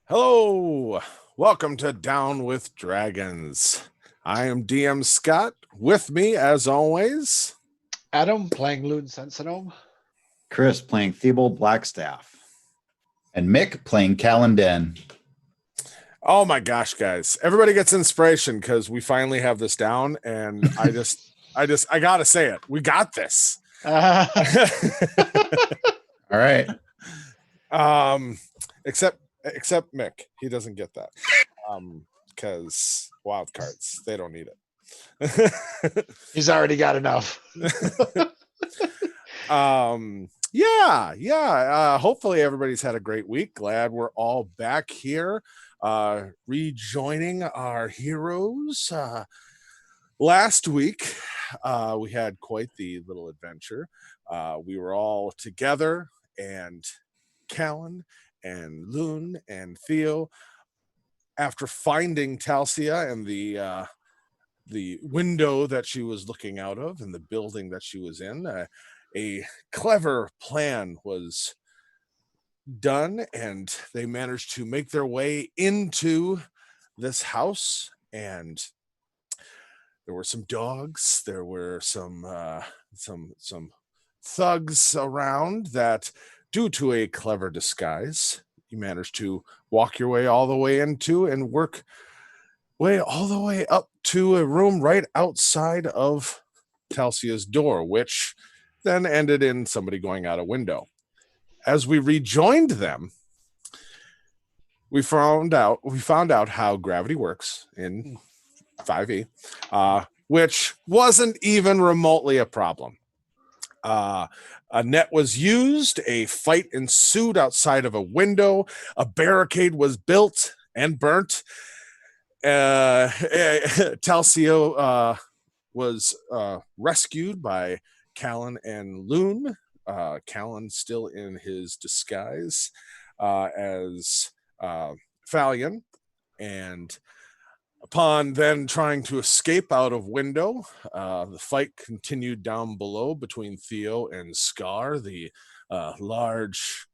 Hello, welcome to Down with Dragons. I am DM Scott. With me, as always, Adam playing Loon Sentinel. Chris playing Theobald Blackstaff. And Mick playing Callan. oh my gosh, guys, everybody gets inspiration because we finally have this down, and I gotta say it, we got this. All right. Except Mick, he doesn't get that. Because wild cards, they don't need it. He's already got enough. Hopefully everybody's had a great week. Glad we're all back here, rejoining our heroes. Last week we had quite the little adventure. We were all together, and Callan and Loon and Theo, after finding Talcia and the window that she was looking out of and the building that she was in, a clever plan was done, and they managed to make their way into this house. And there were some dogs, there were some thugs around that, due to a clever disguise, you managed to walk your way all the way into and work way all the way up to a room right outside of Talcia's door, which then ended in somebody going out a window. As we rejoined them, we found out how gravity works in 5e, which wasn't even remotely a problem. A net was used, a fight ensued outside of a window, a barricade was built and burnt. Talcia was rescued by Callan and Loon. Callan still in his disguise as Falion, and upon then trying to escape out of window, the fight continued down below between Theo and Scar, the large,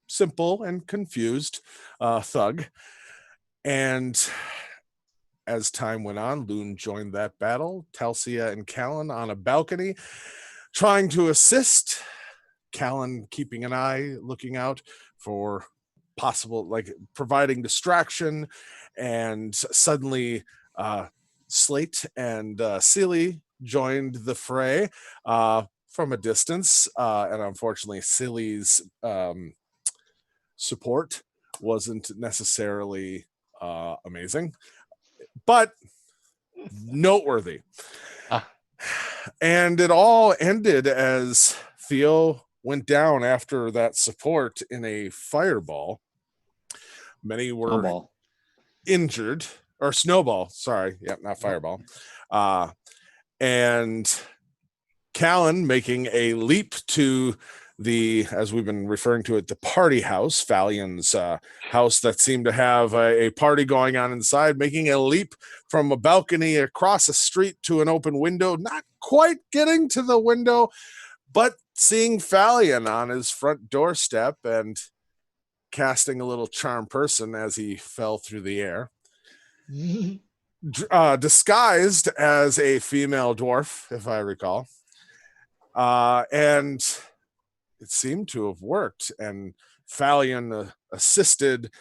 simple, and confused thug. And as time went on, Loon joined that battle, Talcia and Callan on a balcony, trying to assist. Callan keeping an eye, looking out for possible, providing distraction. And suddenly Slate and Silly joined the fray from a distance, and unfortunately Silly's support wasn't necessarily amazing, but noteworthy. And it all ended as Theo went down after that support in a fireball. Many were Snowball. injured, or snowball, sorry. Yeah, not fireball. And Callan making a leap to the, as we've been referring to it, the party house, Falion's house that seemed to have a party going on inside, making a leap from a balcony across a street to an open window, not quite getting to the window, but seeing Falion on his front doorstep and casting a little charm person as he fell through the air. Disguised as a female dwarf, if I recall. And it seemed to have worked, and Falion assisted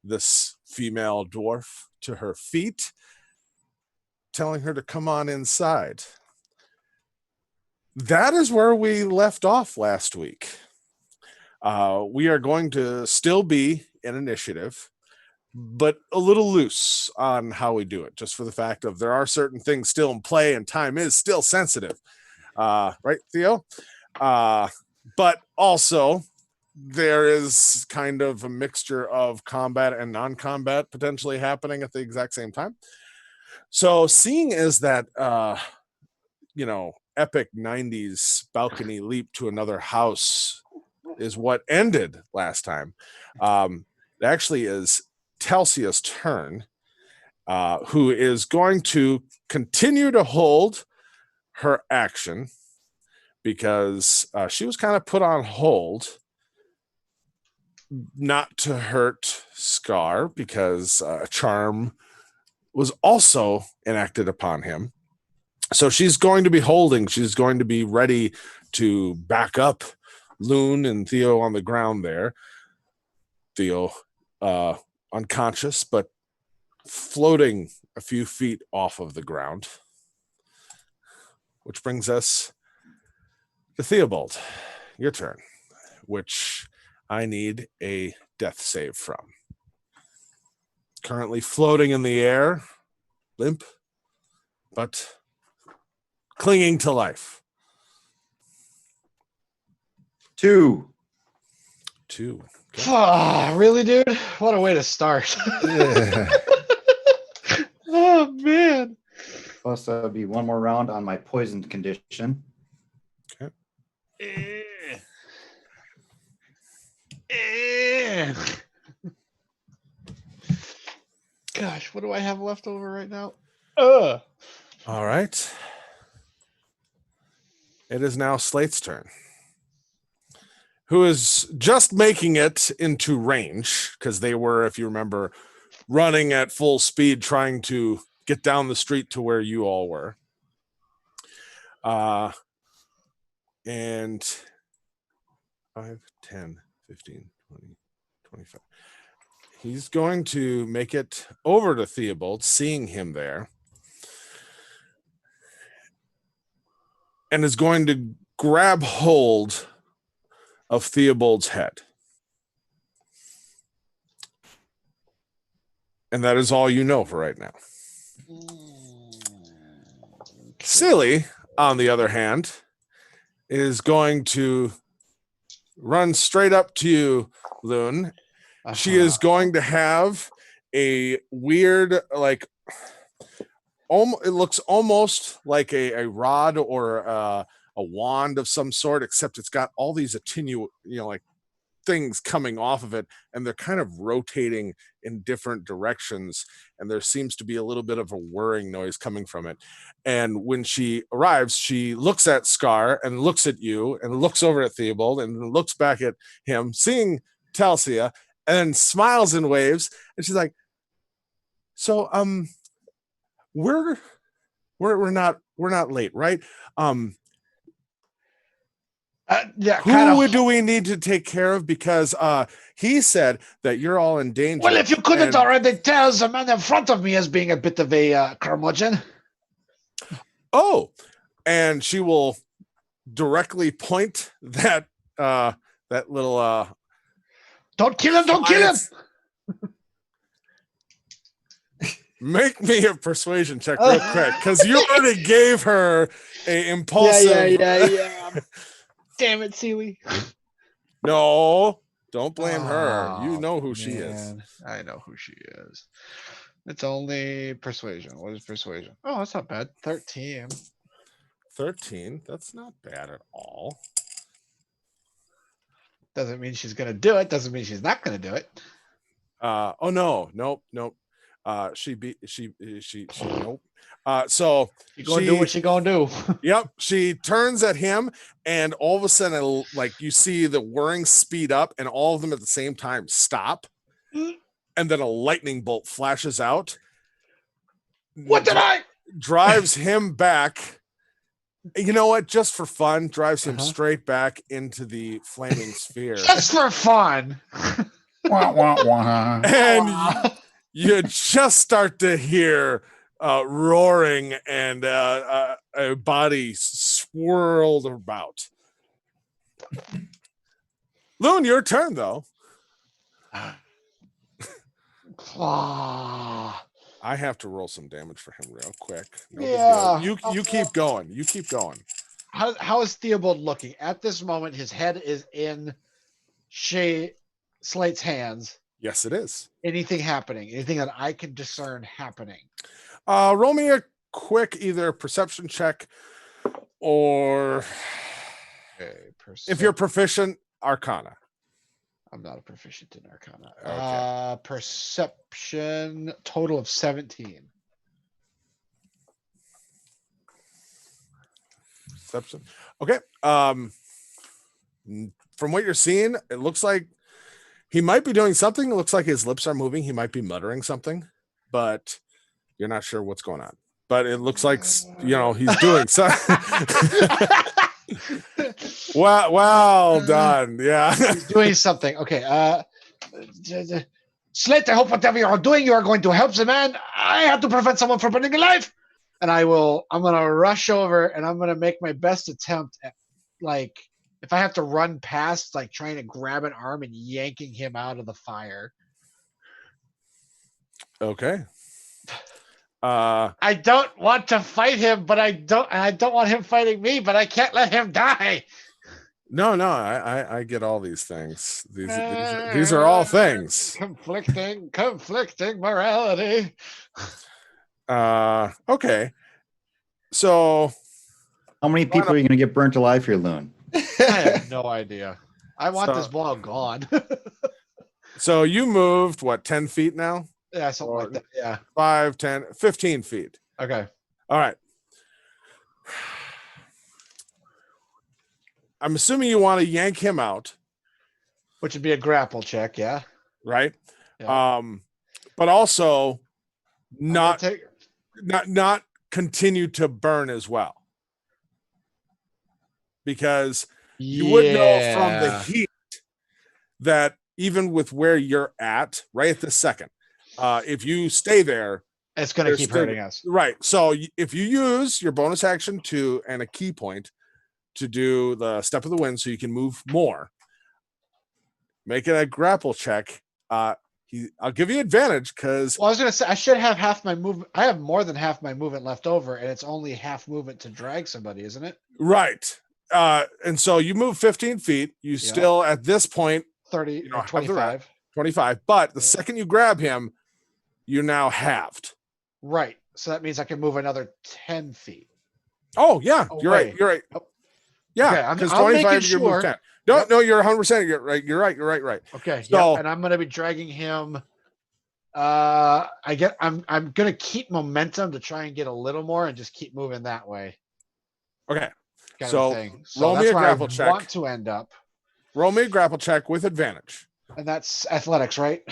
this female dwarf to her feet, telling her to come on inside. That is where we left off last week. We are going to still be in initiative, but a little loose on how we do it, just for the fact of there are certain things still in play and time is still sensitive. Right, Theo? But also there is kind of a mixture of combat and non-combat potentially happening at the exact same time. So seeing as that, epic 90s balcony leap to another house is what ended last time, it actually is Talcia's turn, who is going to continue to hold her action because she was kind of put on hold not to hurt Scar because a charm was also enacted upon him. So she's going to be holding, she's going to be ready to back up Loon and Theo on the ground there. Theo unconscious, but floating a few feet off of the ground. Which brings us to Theobald. Your turn, which I need a death save from. Currently floating in the air, limp, but clinging to life. 2. 2. Really, dude? What a way to start. Oh, man. Plus, that would be one more round on my poisoned condition. Eh. Eh. Gosh, what do I have left over right now? All right. It is now Slate's turn, who is just making it into range because they were, if you remember, running at full speed trying to get down the street to where you all were. And 5, 10, 15, 20, 25. He's going to make it over to Theobald, seeing him there, and is going to grab hold of Theobald's head. And that is all you know for right now. Silly, on the other hand, is going to run straight up to you, Loon. She is going to have a weird, like, it looks almost like a rod or a wand of some sort, except it's got all these like things coming off of it, and they're kind of rotating in different directions, and there seems to be a little bit of a whirring noise coming from it. And when she arrives, she looks at Scar and looks at you and looks over at Theobald and looks back at him, seeing Talcia, and then smiles and waves, and she's like, so we're not late, right? Yeah, Who do we need to take care of? Because he said that you're all in danger. Well, if you couldn't and- already tell the man in front of me as being a bit of a curmudgeon. Oh, and she will directly point that little Don't kill him! Don't kill him! Make me a persuasion check real quick, because you already gave her a impulsive. Yeah. Damn it, Sealy. No, don't blame her. You know who she is. Man, I know who she is. It's only persuasion. What is persuasion? Oh, that's not bad. 13. 13. That's not bad at all. Doesn't mean she's gonna do it. Doesn't mean she's not gonna do it. Oh no, nope. Nope. So She gonna do what she gonna do. Yep. She turns at him, and all of a sudden, like, you see the whirring speed up, and all of them at the same time stop, and then a lightning bolt flashes out. What did I? Drives him back. You know what? Just for fun, drives him straight back into the flaming sphere. Just for fun. Wah, wah, wah. And you just start to hear roaring and a body swirled about. Loon, your turn, though. I have to roll some damage for him real quick. No big Yeah. deal. You keep going. You keep going. How is Theobald looking? At this moment, his head is in Slate's hands. Yes, it is. Anything happening? Anything that I can discern happening? Roll me a quick either perception check or, if you're proficient, Arcana. I'm not a proficient in Arcana. Okay. Perception total of 17. Perception. Okay. From what you're seeing, it looks like He might be doing something. It looks like his lips are moving. He might be muttering something, but you're not sure what's going on. But it looks like, he's doing something. Well done. Yeah. He's doing something. Okay. Slate, I hope whatever you are doing, you are going to help the man. I have to prevent someone from burning alive. And I'm going to rush over and I'm going to make my best attempt at, like, if I have to run past, like, trying to grab an arm and yanking him out of the fire. Okay. I don't want to fight him, but I don't want him fighting me, but I can't let him die. No, I get all these things. These are all things. Conflicting morality. Okay. So How many people are you going to get burnt alive here, Loon? I have no idea. I want So- this ball gone. so you moved what, 10 feet now? Yeah, something like that. Yeah. 5, 10, 15 feet. Okay. All right. I'm assuming you want to yank him out, Which would be a grapple check, yeah. right? Yeah. But also I'm gonna not continue to burn as well. Because you would know from the heat that even with where you're at right at this second, if you stay there, It's going to there's keep still- hurting us. right? So if you use your bonus action and a key point to do the step of the wind, so you can move more, make it a grapple check. I'll give you advantage because Well, I was going to say I should have half my movement. I have more than half my movement left over, and it's only half movement to drag somebody, isn't it? right. And so you move 15 feet. You still at this point 30 You know, or have the right. 25. 25, but the second you grab him, you're now halved. Right. So that means I can move another 10 feet. Oh yeah, you're right. Away. You're right. Oh. Okay, Yeah, I'm because making 25 you move sure. 10. No, Yep. no, you're 100%. You're right. You're right. Right. Okay. So- Yep, and I'm going to be dragging him. I'm going to keep momentum to try and get a little more and just keep moving that way. Okay. Kind So, of a thing. roll me that's a where grapple I check. want to end up. Roll me a grapple check with advantage. And that's athletics, right?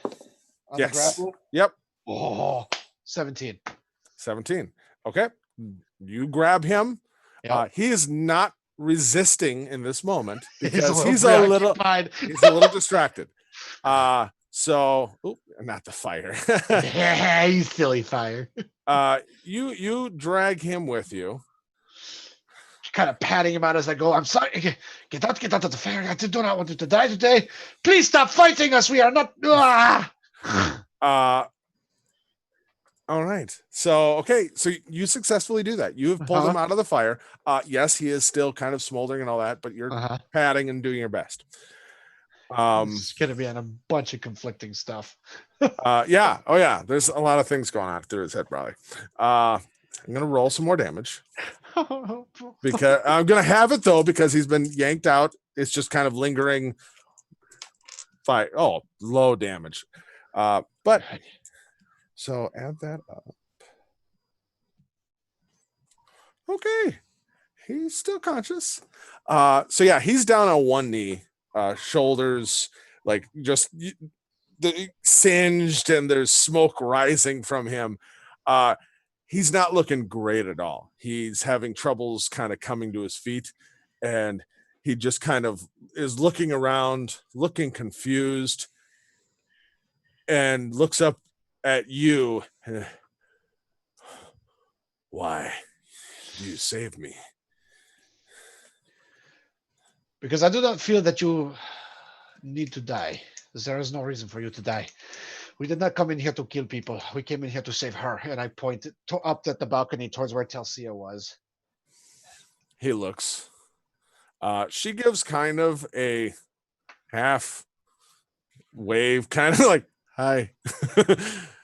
On the Yes. grapple? Yep. Oh, 17. 17. Okay. You grab him. Yep. He is not resisting in this moment He's because he's a little preoccupied. distracted. So not the fire. Yeah, you silly fire. You drag him with you. Kind of patting him out as I go. I'm sorry. Get out of the fire. I do not want you to die today. Please stop fighting us. We are not. All right. So okay, so you successfully do that. You have pulled him out of the fire. Yes, he is still kind of smoldering and all that, but you're patting and doing your best. It's gonna be on a bunch of conflicting stuff. Yeah. Oh yeah. There's a lot of things going on through his head, probably. I'm gonna roll some more damage because I'm gonna have it though because he's been yanked out. It's just kind of lingering fire. Oh, low damage. But so add that up. Okay, he's still conscious. So yeah, he's down on one knee, shoulders like just singed, and there's smoke rising from him. He's not looking great at all. He's having troubles kind of coming to his feet, and he just kind of is looking around, looking confused, and looks up at you. Why? You saved me. Because I do not feel that you need to die. There is no reason for you to die. We did not come in here to kill people. We came in here to save her. And I pointed up at the balcony towards where Telsia was. He looks. She gives kind of a half wave, kind of like, hi.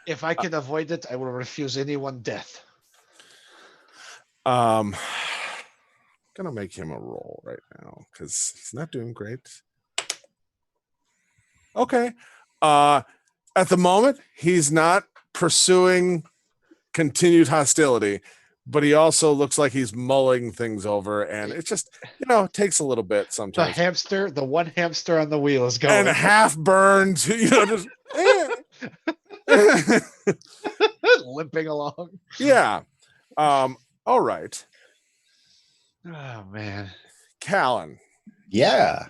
If I can avoid it, I will refuse anyone death. Gonna make him a roll right now because he's not doing great. Okay. At the moment, he's not pursuing continued hostility, but he also looks like he's mulling things over, and it just, takes a little bit The sometimes. hamster, the one hamster on the wheel is going. And half burned, just limping along. yeah. All right, Oh man. Callan. Yeah.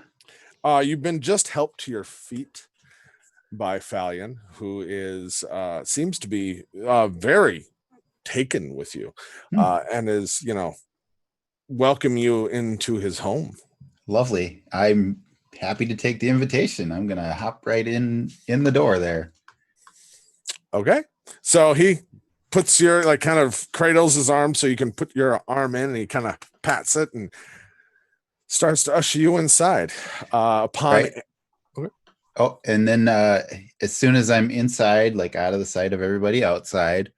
You've been just helped to your feet by Falion, who is seems to be very taken with you, and is welcome you into his home. Lovely. I'm happy to take the invitation. I'm gonna hop right in the door there. Okay, so he puts your kind of cradles his arm so you can put your arm in, and he kind of pats it and starts to usher you inside. Upon Right. Oh, and then as soon as I'm inside, like out of the sight of everybody outside,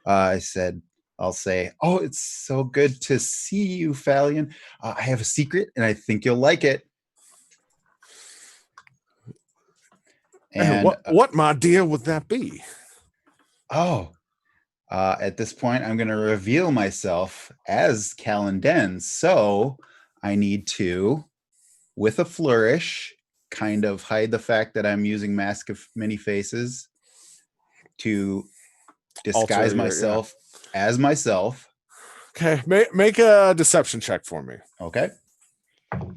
I'll say, "Oh, it's so good to see you, Falion. I have a secret, and I think you'll like it." And what, my dear, would that be? At this point, I'm going to reveal myself as Callan Den. So I need to, with a flourish, kind of hide the fact that I'm using Mask of Many Faces to disguise myself as myself. Okay, make a deception check for me. Okay. All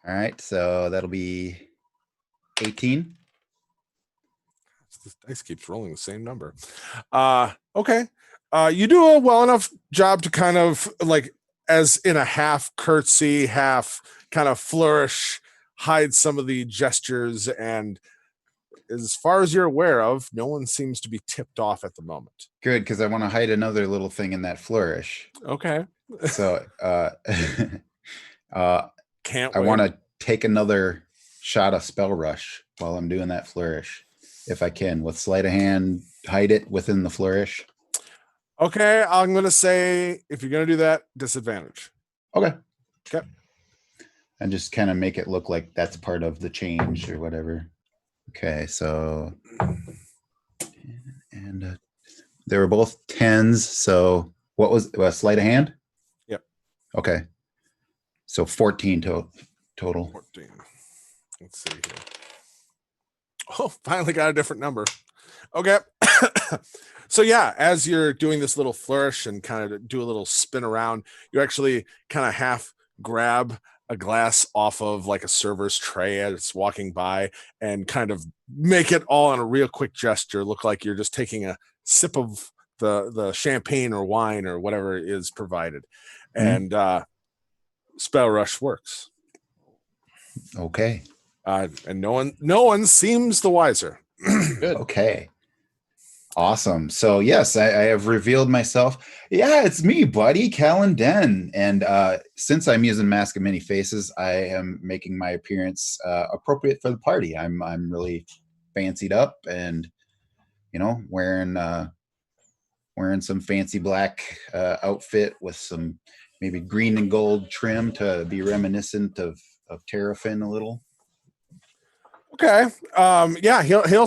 right. So that'll be 18. This dice keeps rolling the same number. Okay. You do a well enough job to kind of as in a half curtsy, half kind of flourish, hide some of the gestures, and as far as you're aware of, no one seems to be tipped off at the moment. Good, because I want to hide another little thing in that flourish. Okay. So Can't I wait. want to take another shot of spell rush while I'm doing that flourish. If I can, with sleight of hand, hide it within the flourish. Okay, I'm gonna say if you're gonna do that, disadvantage. Okay. Okay. And just kind of make it look like that's part of the change or whatever. Okay, so and they were both 10s. So what was sleight of hand? Yep. Okay. So 14 total. 14. Let's see here. Oh, finally got a different number. Okay. So yeah, as you're doing this little flourish and kind of do a little spin around, you actually kind of half grab a glass off of a server's tray as it's walking by and kind of make it all in a real quick gesture look like you're just taking a sip of the champagne or wine or whatever is provided. And spell rush works. Okay. And no one seems the wiser. Good. Okay. Awesome. So yes, I have revealed myself. Yeah, it's me, buddy, Callan Den. And since I'm using Mask of Many Faces, I am making my appearance appropriate for the party. I'm really fancied up and wearing some fancy black outfit with some maybe green and gold trim to be reminiscent of Terrafin a little. Okay. Yeah, he'll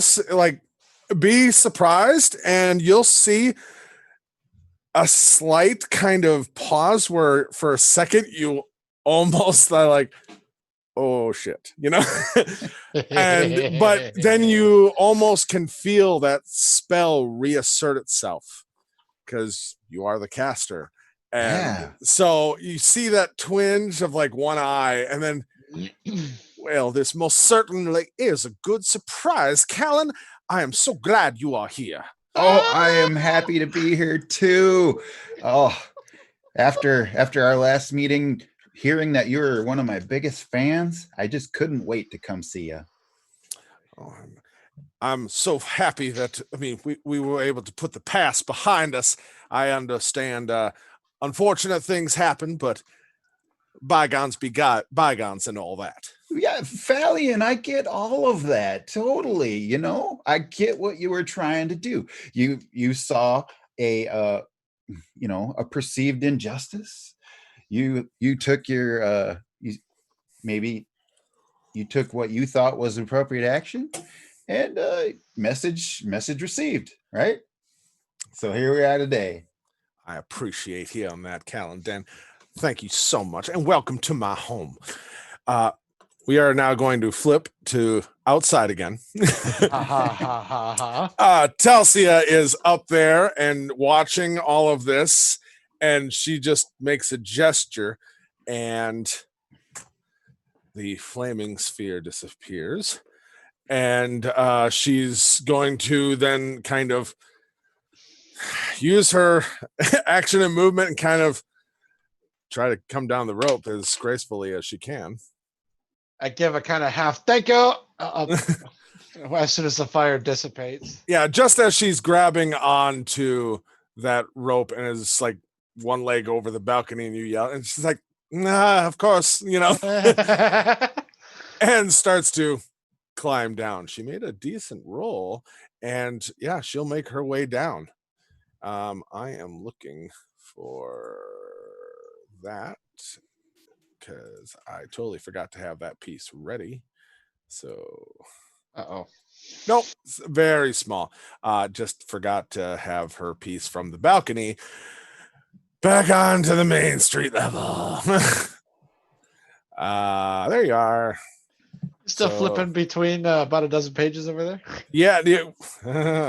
be surprised, and you'll see a slight kind of pause where for a second you almost are like, oh shit, but then you almost can feel that spell reassert itself because you are the caster. And so you see that twinge of one eye, and then well, this most certainly is a good surprise, Callan. I am so glad you are here. Oh, I am happy to be here too. Oh, after our last meeting, hearing that you're one of my biggest fans, I just couldn't wait to come see you. Oh, I'm so happy that we were able to put the past behind us. I understand unfortunate things happen, but bygones be bygones and all that. Yeah, Falion, I get all of that. Totally. I get what you were trying to do. You saw a perceived injustice. You took your maybe you took what you thought was appropriate action, and message received, right? So here we are today. I appreciate hearing that, Callan Den. Thank you so much, and welcome to my home. We are now going to flip to outside again. Ha ha ha ha ha. Telsia is up there and watching all of this, and she just makes a gesture, and the flaming sphere disappears. And she's going to then kind of use her action and movement and kind of try to come down the rope as gracefully as she can. I give a kind of half thank you as soon as the fire dissipates. Yeah, just as she's grabbing onto that rope and is like one leg over the balcony, and you yell, and she's like, nah, of course, and starts to climb down. She made a decent roll, and yeah, she'll make her way down. I am looking for that because I totally forgot to have that piece ready. So, Uh-oh. nope, very small. Just forgot to have her piece from the balcony back onto the main street level. There you are. Still So- flipping between about a dozen pages over there. Yeah,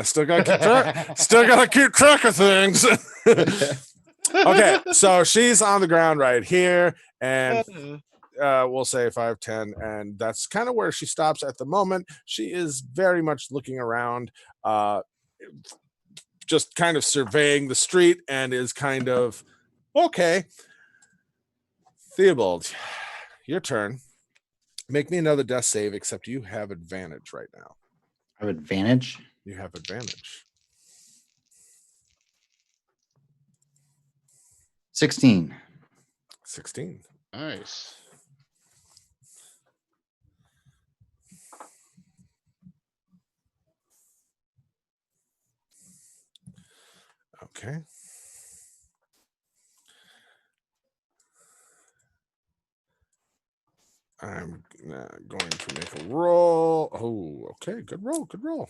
still gotta keep track. Still gotta keep track of things. Okay, so she's on the ground right here, and we'll say 5'10", and that's kind of where she stops at the moment. She is very much looking around, just kind of surveying the street, and is kind of okay. Theobald, your turn. Make me another death save, except you have advantage right now. I have advantage. You have advantage. 16. 16. Nice. Okay. I'm going to make a roll. Oh, okay. Good roll. Good roll.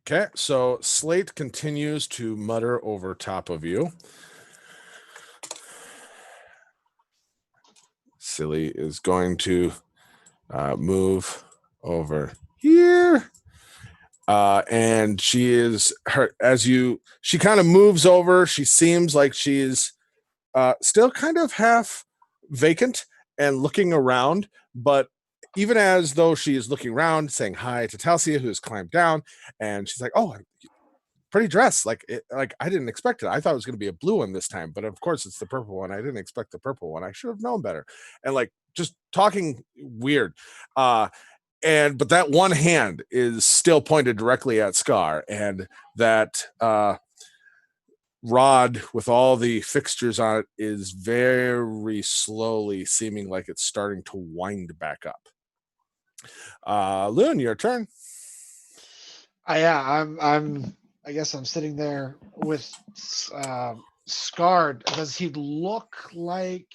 Okay, so Slate continues to mutter over top of you. Silly is going to move over here. And she is she kind of moves over. She seems like she's still kind of half vacant and looking around, but even as though she is looking around, saying hi to Telsia, who has climbed down, and she's like, "Oh, pretty dress. Like I didn't expect it. I thought it was going to be a blue one this time, but of course it's the purple one. I didn't expect the purple one. I should have known better." And like just talking weird. But that one hand is still pointed directly at Scar, and that rod with all the fixtures on it is very slowly seeming like it's starting to wind back up. Loon, your turn. Yeah, I guess I'm sitting there with Scarred. Does he look like?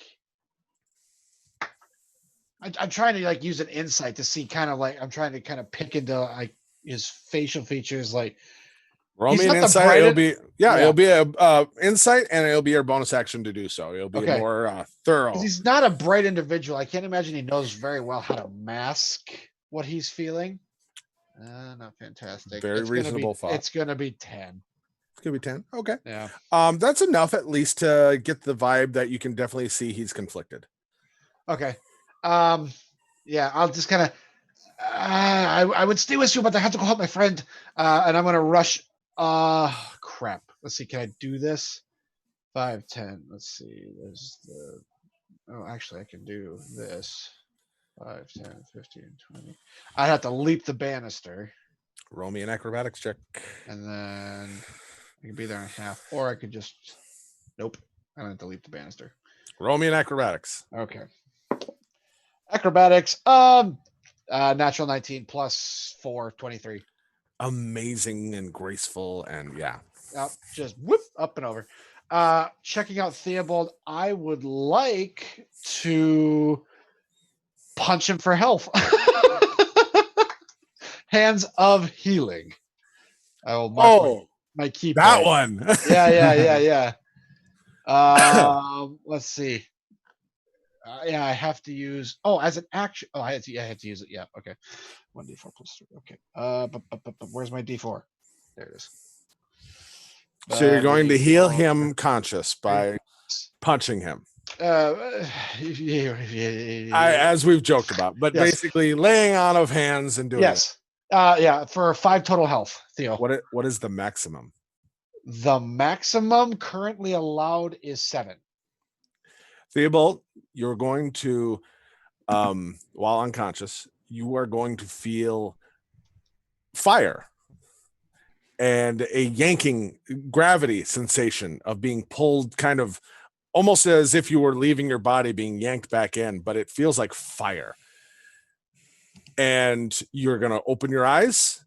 I'm trying to like use an insight to see kind of like I'm trying to kind of pick into like his facial features. Like, Roll He's me an not the insight. It'll brightest- be Yeah. it'll be a insight, and it'll be your bonus action to do so. It'll be Okay. more thorough. 'cause he's not a bright individual. I can't imagine he knows very well how to mask what he's feeling. Not fantastic. Very It's gonna reasonable be, thought. It's gonna be 10. It's gonna be 10. Okay. Yeah. That's enough at least to get the vibe that you can definitely see he's conflicted. Okay. Yeah, I'll just kind of. I would stay with you, but I have to go help my friend. And I'm gonna rush. Crap. Let's see. Can I do this? 5, 10. Let's see. There's the. Oh, actually, I can do this. 5, 10, 15, 20. I'd have to leap the banister, Roll me an acrobatics check. and then I could be there in half, or I could just. Nope. I don't have to leap the banister. Roll me an acrobatics. Okay. Acrobatics. Natural 19 plus 4, 23. Amazing and graceful, and yeah. Yep, just whoop up and over. Checking out Theobald, I would like to punch him for health. Hands of Healing. I will mark Oh, my key that point. one. Yeah. Let's see. Yeah, I have to use. Oh, as an action. Oh, I had to use it. Yeah. Okay. 1d4 plus 3. Okay. But where's my d4? There it is. So you're going to heal D4. him conscious by punching him. As we've joked about, but Yes. basically laying on of hands and doing it. Yes. Yeah, for 5 total health, Theo. What is the maximum? The maximum currently allowed is 7. Theobald, you're going to, while unconscious, you are going to feel fire and a yanking gravity sensation of being pulled, kind of almost as if you were leaving your body, being yanked back in, but it feels like fire. And you're going to open your eyes.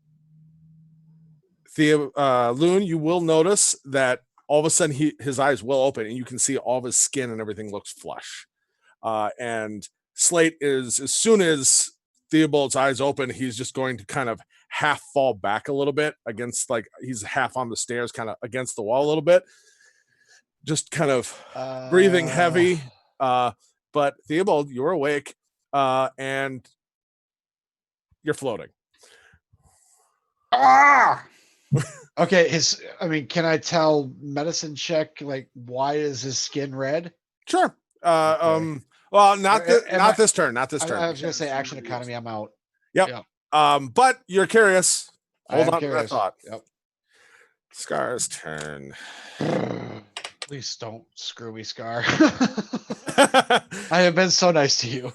Loon, you will notice that all of a sudden his eyes will open and you can see all of his skin and everything looks flush. And Slate is, as soon as Theobald's eyes open, he's just going to kind of half fall back a little bit against, like he's half on the stairs, kind of against the wall a little bit, just kind of breathing heavy. But Theobald, you're awake and you're floating. Okay, can I tell medicine check, like, why is his skin red? Sure. Okay. Well, not this turn. I was gonna say action economy, I'm out. Yep. But you're curious. Hold on to that Curious. thought. Yep. Scar's turn. Please don't screw me, Scar. I have been so nice to you.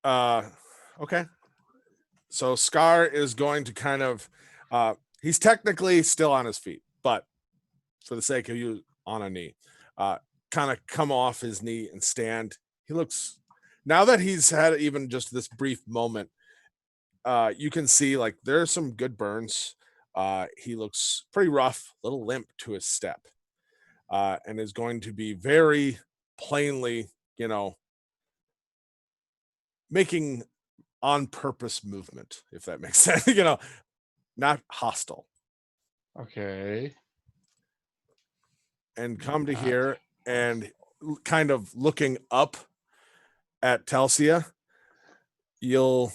Okay. So Scar is going to kind of he's technically still on his feet, but for the sake of you, on a knee, kind of come off his knee and stand. He looks, now that he's had even just this brief moment, you can see like there's some good burns. He looks pretty rough, a little limp to his step, and is going to be very plainly, making on purpose movement, if that makes sense, not hostile. Okay. And come to here and kind of looking up at Telsia, you'll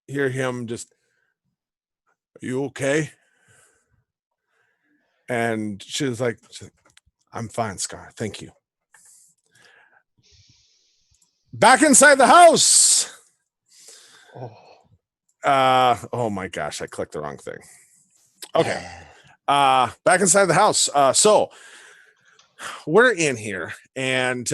hear him just, "Are you okay?" And she's like, "I'm fine, Scar. Thank you." Back inside the house. Oh my gosh, I clicked the wrong thing. Okay. Back inside the house. So we're in here, and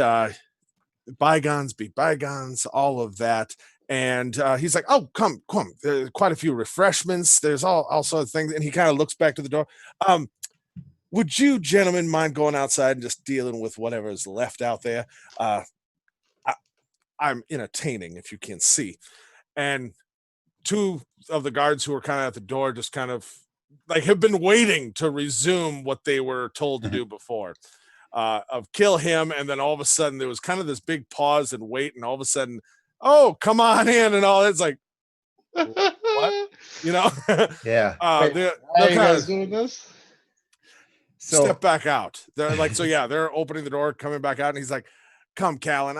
bygones be bygones, all of that. And he's like, "Oh, come. There's quite a few refreshments. There's all sorts of things." And he kind of looks back to the door. Would you gentlemen mind going outside and just dealing with whatever is left out there? I'm entertaining, if you can see. And 2 of the guards who were kind of at the door just kind of like have been waiting to resume what they were told to do before, of kill him. And then all of a sudden there was kind of this big pause and wait. And all of a sudden, "Oh, come on in," and all. It's like, what? Yeah. They're Are you kind guys of doing this? So step back out. They're like, so yeah, they're opening the door, coming back out, and he's like, "Come, Callan,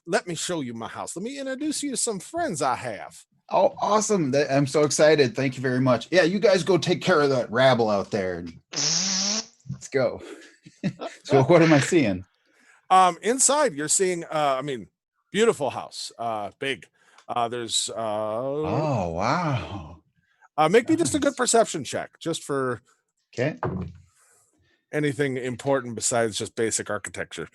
let me show you my house. Let me introduce you to some friends I have." oh, awesome. I'm so excited. Thank you very much. Yeah, you guys go take care of that rabble out there. Let's go. So what am I seeing? Inside you're seeing beautiful house, big. There's Oh, wow. make me just a good Nice. perception check, just for Okay. anything important besides just basic architecture.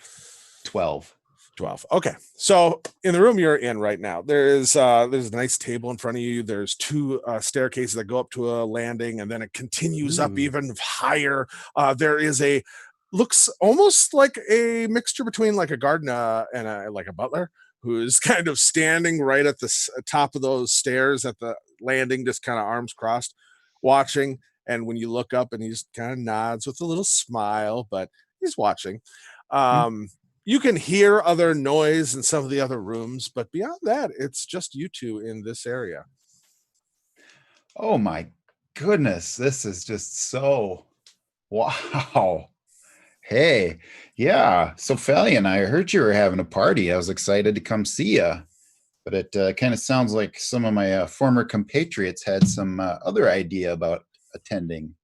12. 12. Okay. So in the room you're in right now, there's a nice table in front of you. There's 2 staircases that go up to a landing, and then it continues up Ooh. even higher. There is looks almost like a mixture between like a gardener and a butler, who is kind of standing right at the top of those stairs at the landing, just kind of arms crossed, watching. And when you look up, and he just kind of nods with a little smile, but he's watching. you can hear other noise in some of the other rooms, but beyond that, it's just you two in this area. Oh my goodness, this is just so wow. Hey, yeah. So Falion, I heard you were having a party. I was excited to come see you, but it kind of sounds like some of my former compatriots had some other idea about attending.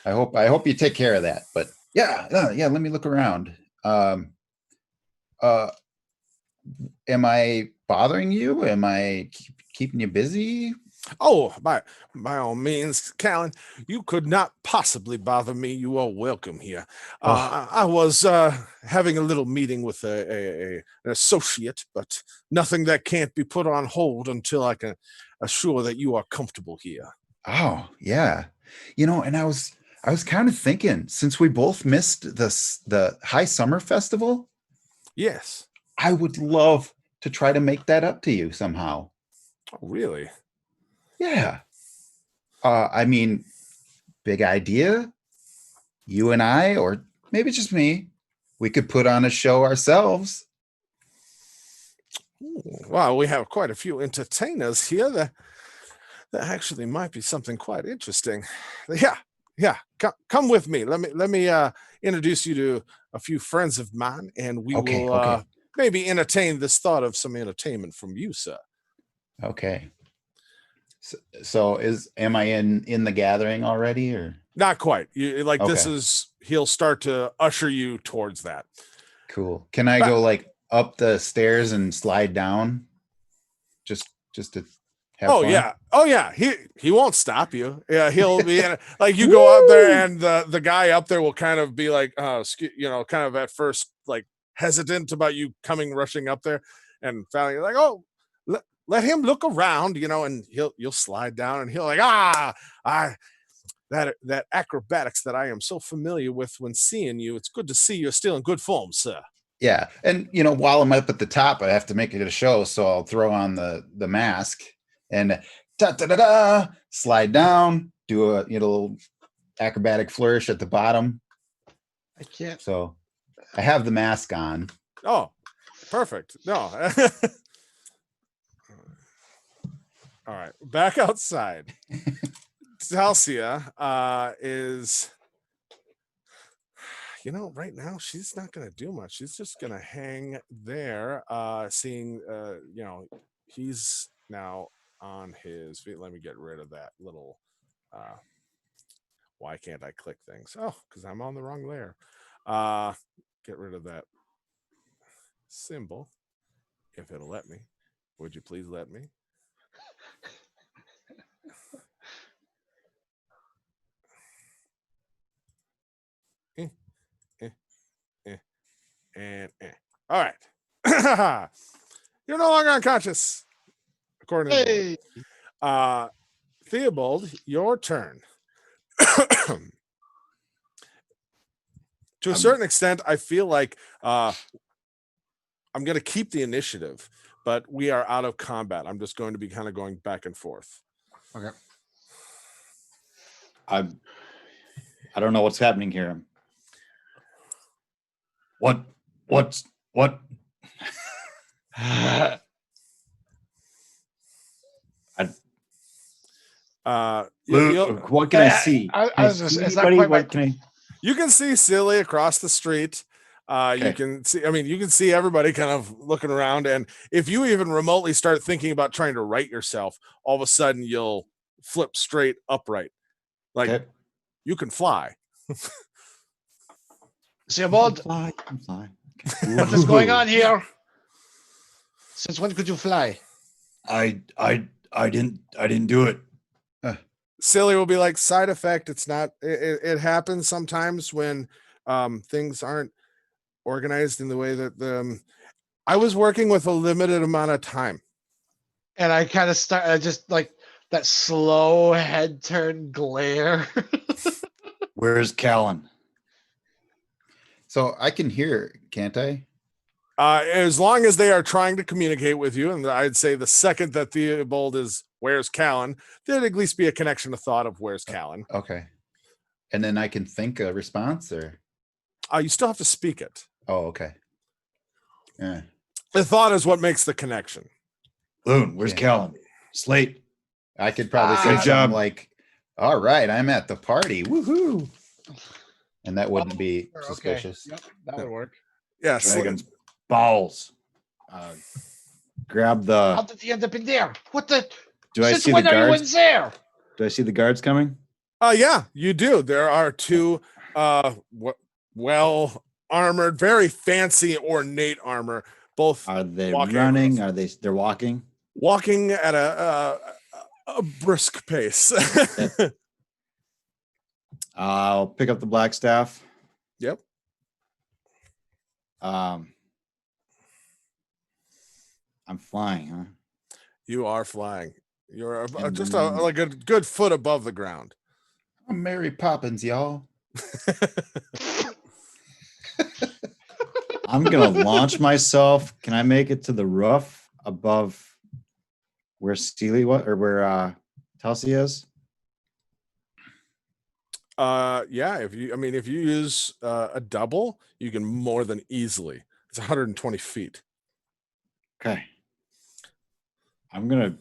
I hope you take care of that. But yeah, yeah. Let me look around. Uh, am I bothering you? Am I keeping you busy? Oh, by all means, Callan, you could not possibly bother me. You are welcome here. I was having a little meeting with an associate, but nothing that can't be put on hold until I can assure that you are comfortable here. Oh, yeah. And I was kind of thinking, since we both missed the High Summer Festival, Yes. I would love to try to make that up to you somehow. Oh, really? Yeah. I mean, big idea. You and I, or maybe just me, we could put on a show ourselves. Ooh, well, we have quite a few entertainers here. That actually might be something quite interesting. Yeah. Come with me. Let me introduce you to a few friends of mine, and we Okay, will okay. maybe entertain this thought of some entertainment from you, sir. Okay. So am I in the gathering already, or? Not quite. You like this Okay. is he'll start to usher you towards that. Cool. Can I go like up the stairs and slide down? Just to have Oh fun? yeah. Oh yeah. He won't stop you. Yeah, he'll be in like you go up there and the guy up there will kind of be like kind of at first like hesitant about you coming rushing up there, and finally like, oh, let him look around, and you'll slide down and he'll like, that acrobatics that I am so familiar with when seeing you. It's good to see you're still in good form, sir. Yeah. And while I'm up at the top, I have to make it a show. So I'll throw on the mask and slide down, do a little acrobatic flourish at the bottom. I can't. So I have the mask on. Oh, perfect. No. All right. Back outside. Celsia is right now she's not going to do much. She's just going to hang there, seeing he's now on his feet. Let me get rid of that little why can't I click things? Oh, because I'm on the wrong layer. Get rid of that symbol if it'll let me. Would you please let me? And all right. You're no longer unconscious, according to Hey. Theobald, your turn. To a certain extent, I feel like I'm going to keep the initiative, but we are out of combat. I'm just going to be kind of going back and forth. Okay. I don't know what's happening here. What? What can I see? I Can I was just- see it's not anybody? quite my- What can I? You can see Silly across the street. You Okay. can see, you can see everybody kind of looking around. And if you even remotely start thinking about trying to right yourself, all of a sudden you'll flip straight upright. Like Okay. you can fly. Theobald, Fly, can fly. what is going on here? Since when could you fly? I didn't do it. Silly will be like side effect. It's not, it happens sometimes when things aren't organized in the way that I was working with a limited amount of time. And I kind of I just like that slow head turn glare. Where's Callan? So I can hear, can't I? As long as they are trying to communicate with you, and I'd say the second that Theobald is where's Callan, there'd at least be a connection of thought of where's Callan. Okay. And then I can think a response, or? You still have to speak it. Oh, okay. Yeah. The thought is what makes the connection. Loon, where's Okay. Callan? Slate. I could probably Ah, say good something job. like, all right, I'm at the party. Woohoo. And that wouldn't be Sure, suspicious. Yep, that would work. Yeah, Dragon's balls. Grab How the. did he end up in there? What the? Do I Since see the when are you in guards? there? Do I see the guards coming? Yeah, you do. There are two well armored, very fancy, ornate armor, both Are they Walking running? across. Are they're walking? walking at a brisk pace. I'll pick up the black staff. Yep. I'm flying, huh? You are flying. You're And just then- like a good foot above the ground. I'm Mary Poppins, y'all. I'm gonna launch myself. Can I make it to the roof above where Steely what or where Telsey is? Yeah, if you use a double, you can more than easily. It's 120 feet. Okay. I'm gonna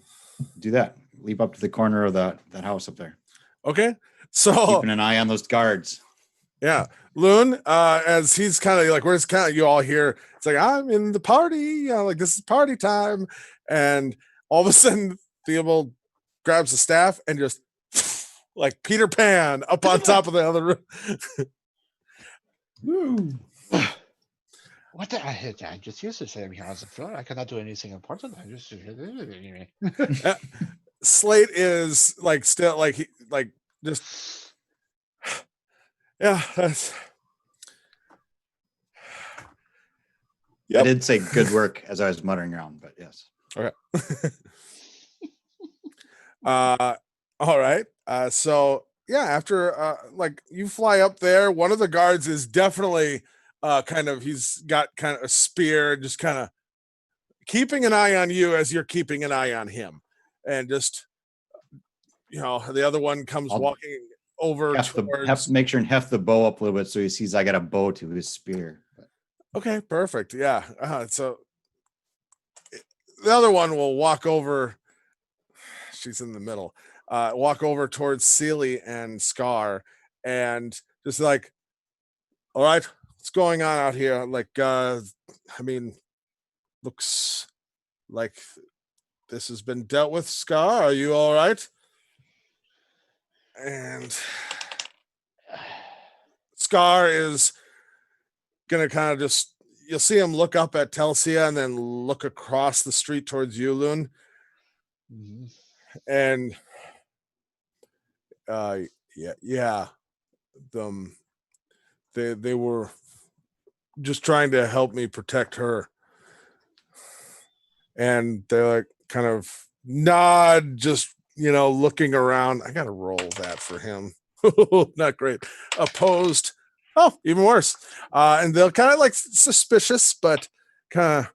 do that. Leap up to the corner of that house up there. Okay. So Keeping an eye on those guards. yeah, Loon, as he's kind of like, where's kind of you all hear, it's like, I'm in the party, like this is party time. And all of a sudden, Theobald grabs the staff and just like Peter Pan up on top of the other room. Woo. What the? I just used to say I'm here on the floor. I cannot do anything important. I just. Slate is like still like he like just yeah. That's, I Yep. did say good work as I was muttering around, but yes. All right. So yeah, after like you fly up there, one of the guards is definitely he's got kind of a spear, just kind of keeping an eye on you as you're keeping an eye on him. And just the other one comes I'll walking over towards Make sure and heft the bow up a little bit so he sees I got a bow to his spear. Okay, perfect. Yeah. So the other one will walk over. She's in the middle. Walk over towards Sealy and Scar and just like, all right, what's going on out here? Like, looks like this has been dealt with. Scar, are you all right? And Scar is gonna kind of just, you'll see him look up at Telsia and then look across the street towards you, Loon. And yeah, they were just trying to help me protect her. And they're like kind of nod, just looking around. I gotta roll that for him. Not great. Opposed. Oh, even worse. And they'll kind of like suspicious, but kind of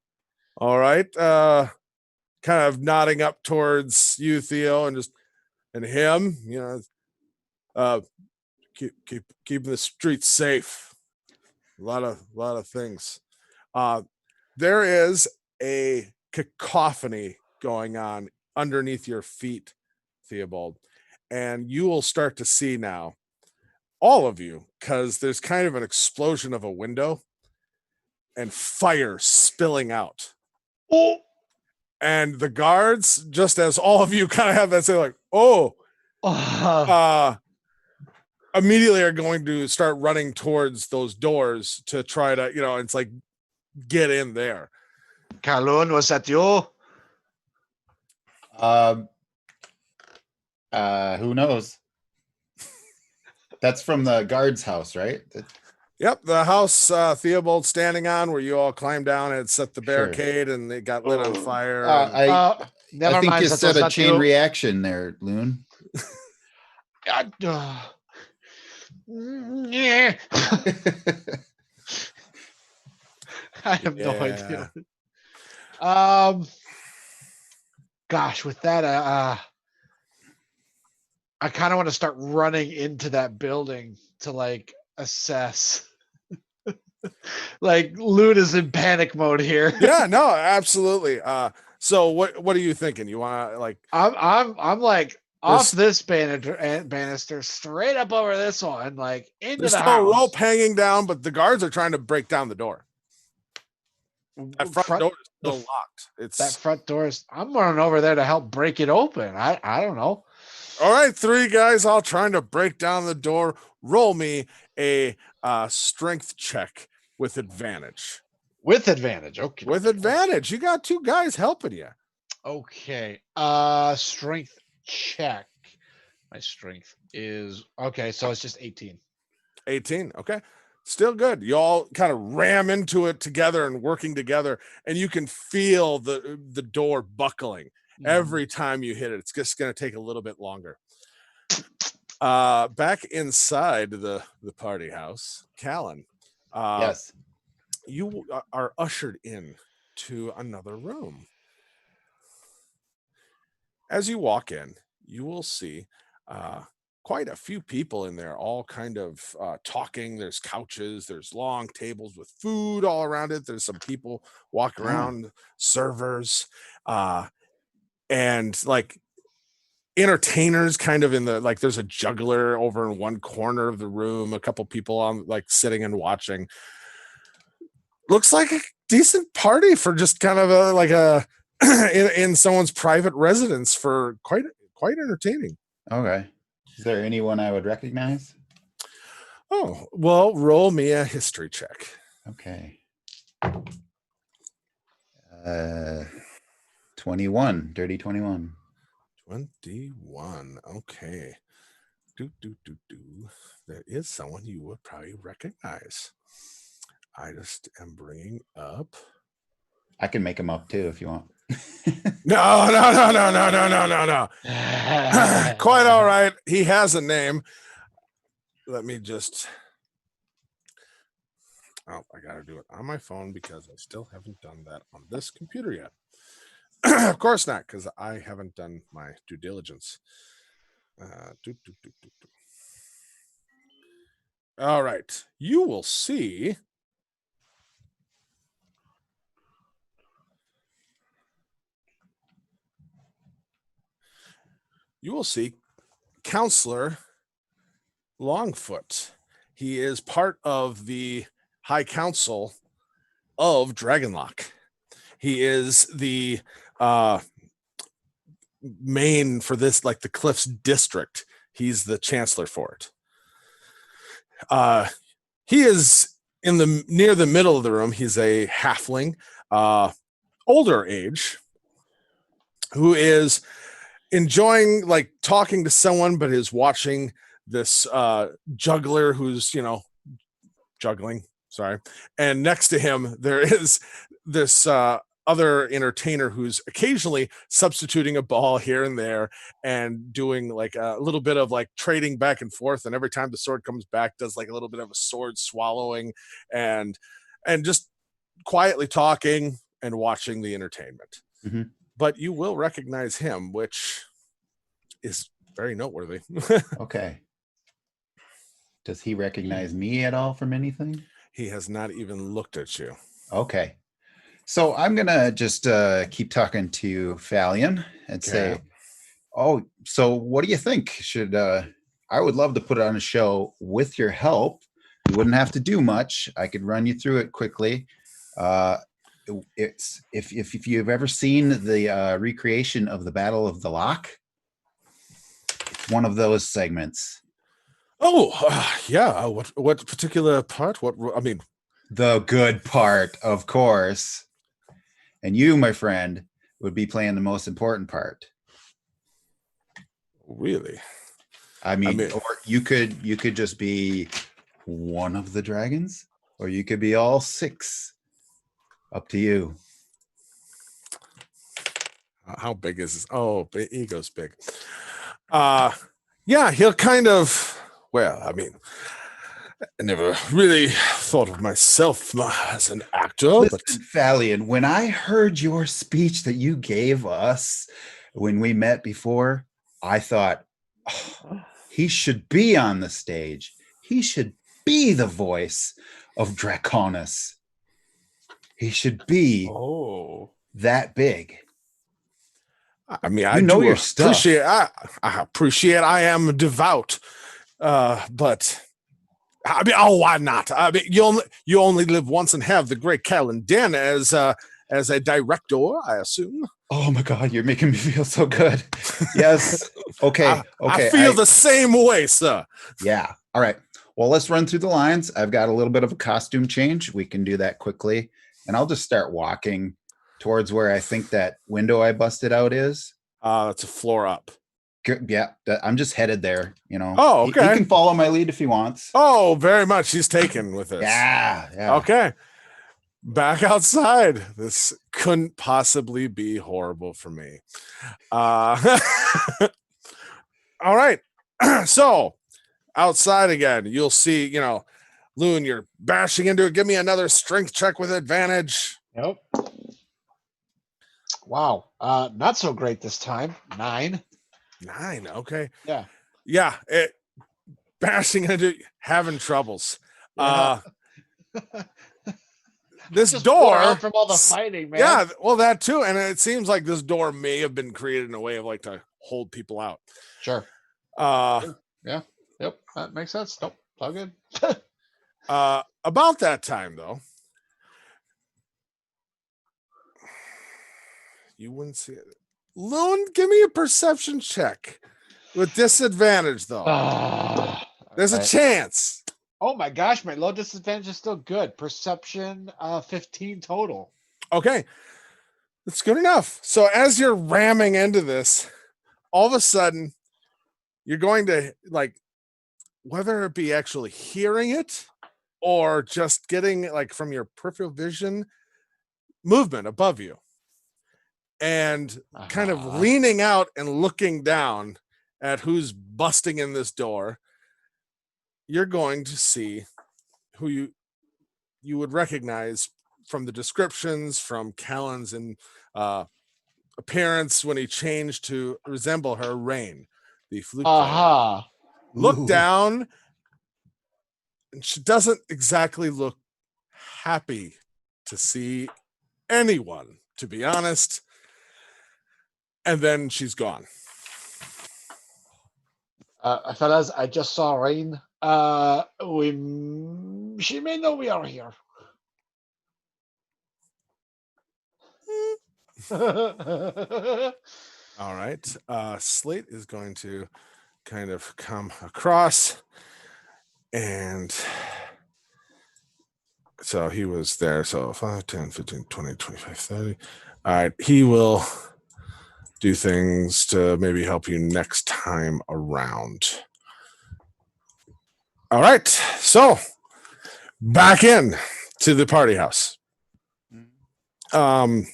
all right. Kind of nodding up towards you, Theo, and him. Keeping the streets safe. A lot of things. There is a cacophony going on underneath your feet, Theobald, and you will start to see now, all of you, because there's kind of an explosion of a window and fire spilling out. Oh, And the guards, just as all of you kind of have that say like, oh, immediately are going to start running towards those doors to try to, it's like, get in there. Kaloon, was that you? Who knows? That's from the guard's house, right? Yep, the house Theobald standing on where you all climbed down and set the Sure. barricade and they got lit on fire. Never I think mind. you that said was a not chain you. reaction there, Loon. Yeah. I have no idea. Gosh, with that, I kind of want to start running into that building to like assess. Like Loot is in panic mode here. Yeah, no, absolutely. So what are you thinking? You want to like? I'm like off There's- this banister straight up over this one, like into There's the still a house. rope hanging down, but the guards are trying to break down the door. That front door is the still f- locked. That It's front door is. I'm running over there to help break it open. I don't know. all right. 3 guys all trying to break down the door. Roll me a strength check with advantage. With advantage. Okay. With advantage, you got 2 guys helping you. Okay. Strength check. My strength is okay, so it's just 18. 18. Okay. Still good. You all kind of ram into it together and working together, and you can feel the door buckling every time you hit it. It's just going to take a little bit longer. Back inside the party house, Callan. Yes. You are ushered in to another room. As you walk in, you will see quite a few people in there, all kind of talking. There's couches, there's long tables with food all around it. There's some people walking around, servers, and like entertainers kind of in the like there's a juggler over in one corner of the room, a couple people on like sitting and watching. Looks like a decent party for just kind of a like a in someone's private residence for quite entertaining. Okay. Is there anyone I would recognize? Oh, well, roll me a history check. Okay. 21, dirty 21. 21. Okay. Do. There is someone you would probably recognize. I just am bringing up. I can make them up too if you want. No. Quite all right. He has a name. Let me just. Oh, I got to do it on my phone because I still haven't done that on this computer yet. Of course not, because I haven't done my due diligence. All right. You will see. You will see Counselor Longfoot. He is part of the High Council of Dragonlock. He is the main for this, like the Cliffs district. He's the chancellor for it. He is in the near the middle of the room. He's a halfling, older age, who is enjoying like talking to someone, but is watching this juggler who's juggling. Sorry, and next to him there is this other entertainer who's occasionally substituting a ball here and there and doing like a little bit of like trading back and forth, and every time the sword comes back does like a little bit of a sword swallowing and just quietly talking and watching the entertainment. Mhm. But you will recognize him, which is very noteworthy. Okay. Does he recognize me at all from anything? He has not even looked at you. Okay. So I'm going to just keep talking to Fallion and say, Okay. oh, so what do you think? Should I would love to put on a show with your help. You wouldn't have to do much. I could run you through it quickly. It's if you've ever seen the recreation of the Battle of the Lock, it's one of those segments. Oh, yeah. What particular part? The good part, of course. And you, my friend, would be playing the most important part. Really? I mean, mean- or you could just be one of the dragons, or you could be all 6. Up to you. How big is this? Oh, ego's big. Yeah, he'll kind of. Well, I mean, I never really thought of myself as an actor, but Listen, Fallion, when I heard your speech that you gave us when we met before, I thought, oh, he should be on the stage. He should be the voice of Draconis. He should be Oh. that big. I mean, You know your stuff. I appreciate. I am devout, but I mean, oh, why not? I mean, you only live once and have the great Callan Den as a director, I assume. Oh my God, you're making me feel so good. Yes. Okay. I feel the same way, sir. Yeah. All right. Well, let's run through the lines. I've got a little bit of a costume change. We can do that quickly. And I'll just start walking towards where I think that window I busted out is. It's a floor up. Yeah, I'm just headed there, you know. Oh, He okay. can follow my lead if he wants. Oh, very much. He's taken with this. Yeah. Okay. Back outside. This couldn't possibly be horrible for me. All right. So outside again, you'll see, Loon, you're bashing into it. Give me another strength check with advantage. Nope. Wow. Not so great this time. 9. 9. Okay. Yeah. Yeah. Bashing into having troubles. Yeah. This Just wore out door from all the fighting, man. Yeah, well, that too. And it seems like this door may have been created in a way of like to hold people out. Sure. Uh Yep. That makes sense. Nope. All good. about that time though. You wouldn't see it. Loon, give me a perception check. With disadvantage though. There's a Alright. chance. Oh my gosh, my low disadvantage is still good. Perception 15 total. Okay. That's good enough. So as you're ramming into this, all of a sudden you're going to like whether it be actually hearing it or just getting like from your peripheral vision movement above you. And kind of leaning out and looking down at who's busting in this door, you're going to see who you would recognize from the descriptions from Callan's and appearance when he changed to resemble her, Rain, the flute player. Look Ooh. down, and she doesn't exactly look happy to see anyone, to be honest. And then she's gone. Fellas, I just saw Rain. She may know we are here. All right. Slate is going to kind of come across. And so he was there. So 5, 10, 15, 20, 25, 30. All right. He will do things to maybe help you next time around. All right. So back in to the party house. Let me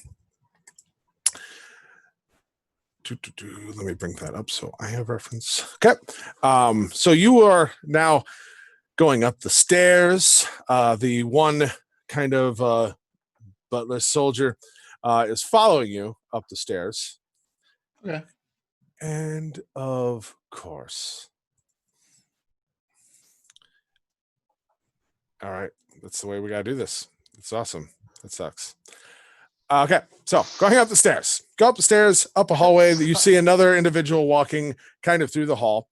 bring that up so I have reference. Okay. So you are now going up the stairs. The one kind of butler soldier is following you up the stairs. Okay. And of course. All right. That's the way we got to do this. It's awesome. That sucks. Okay. So going up the stairs. Go up the stairs, up a hallway. You see another individual walking kind of through the hall.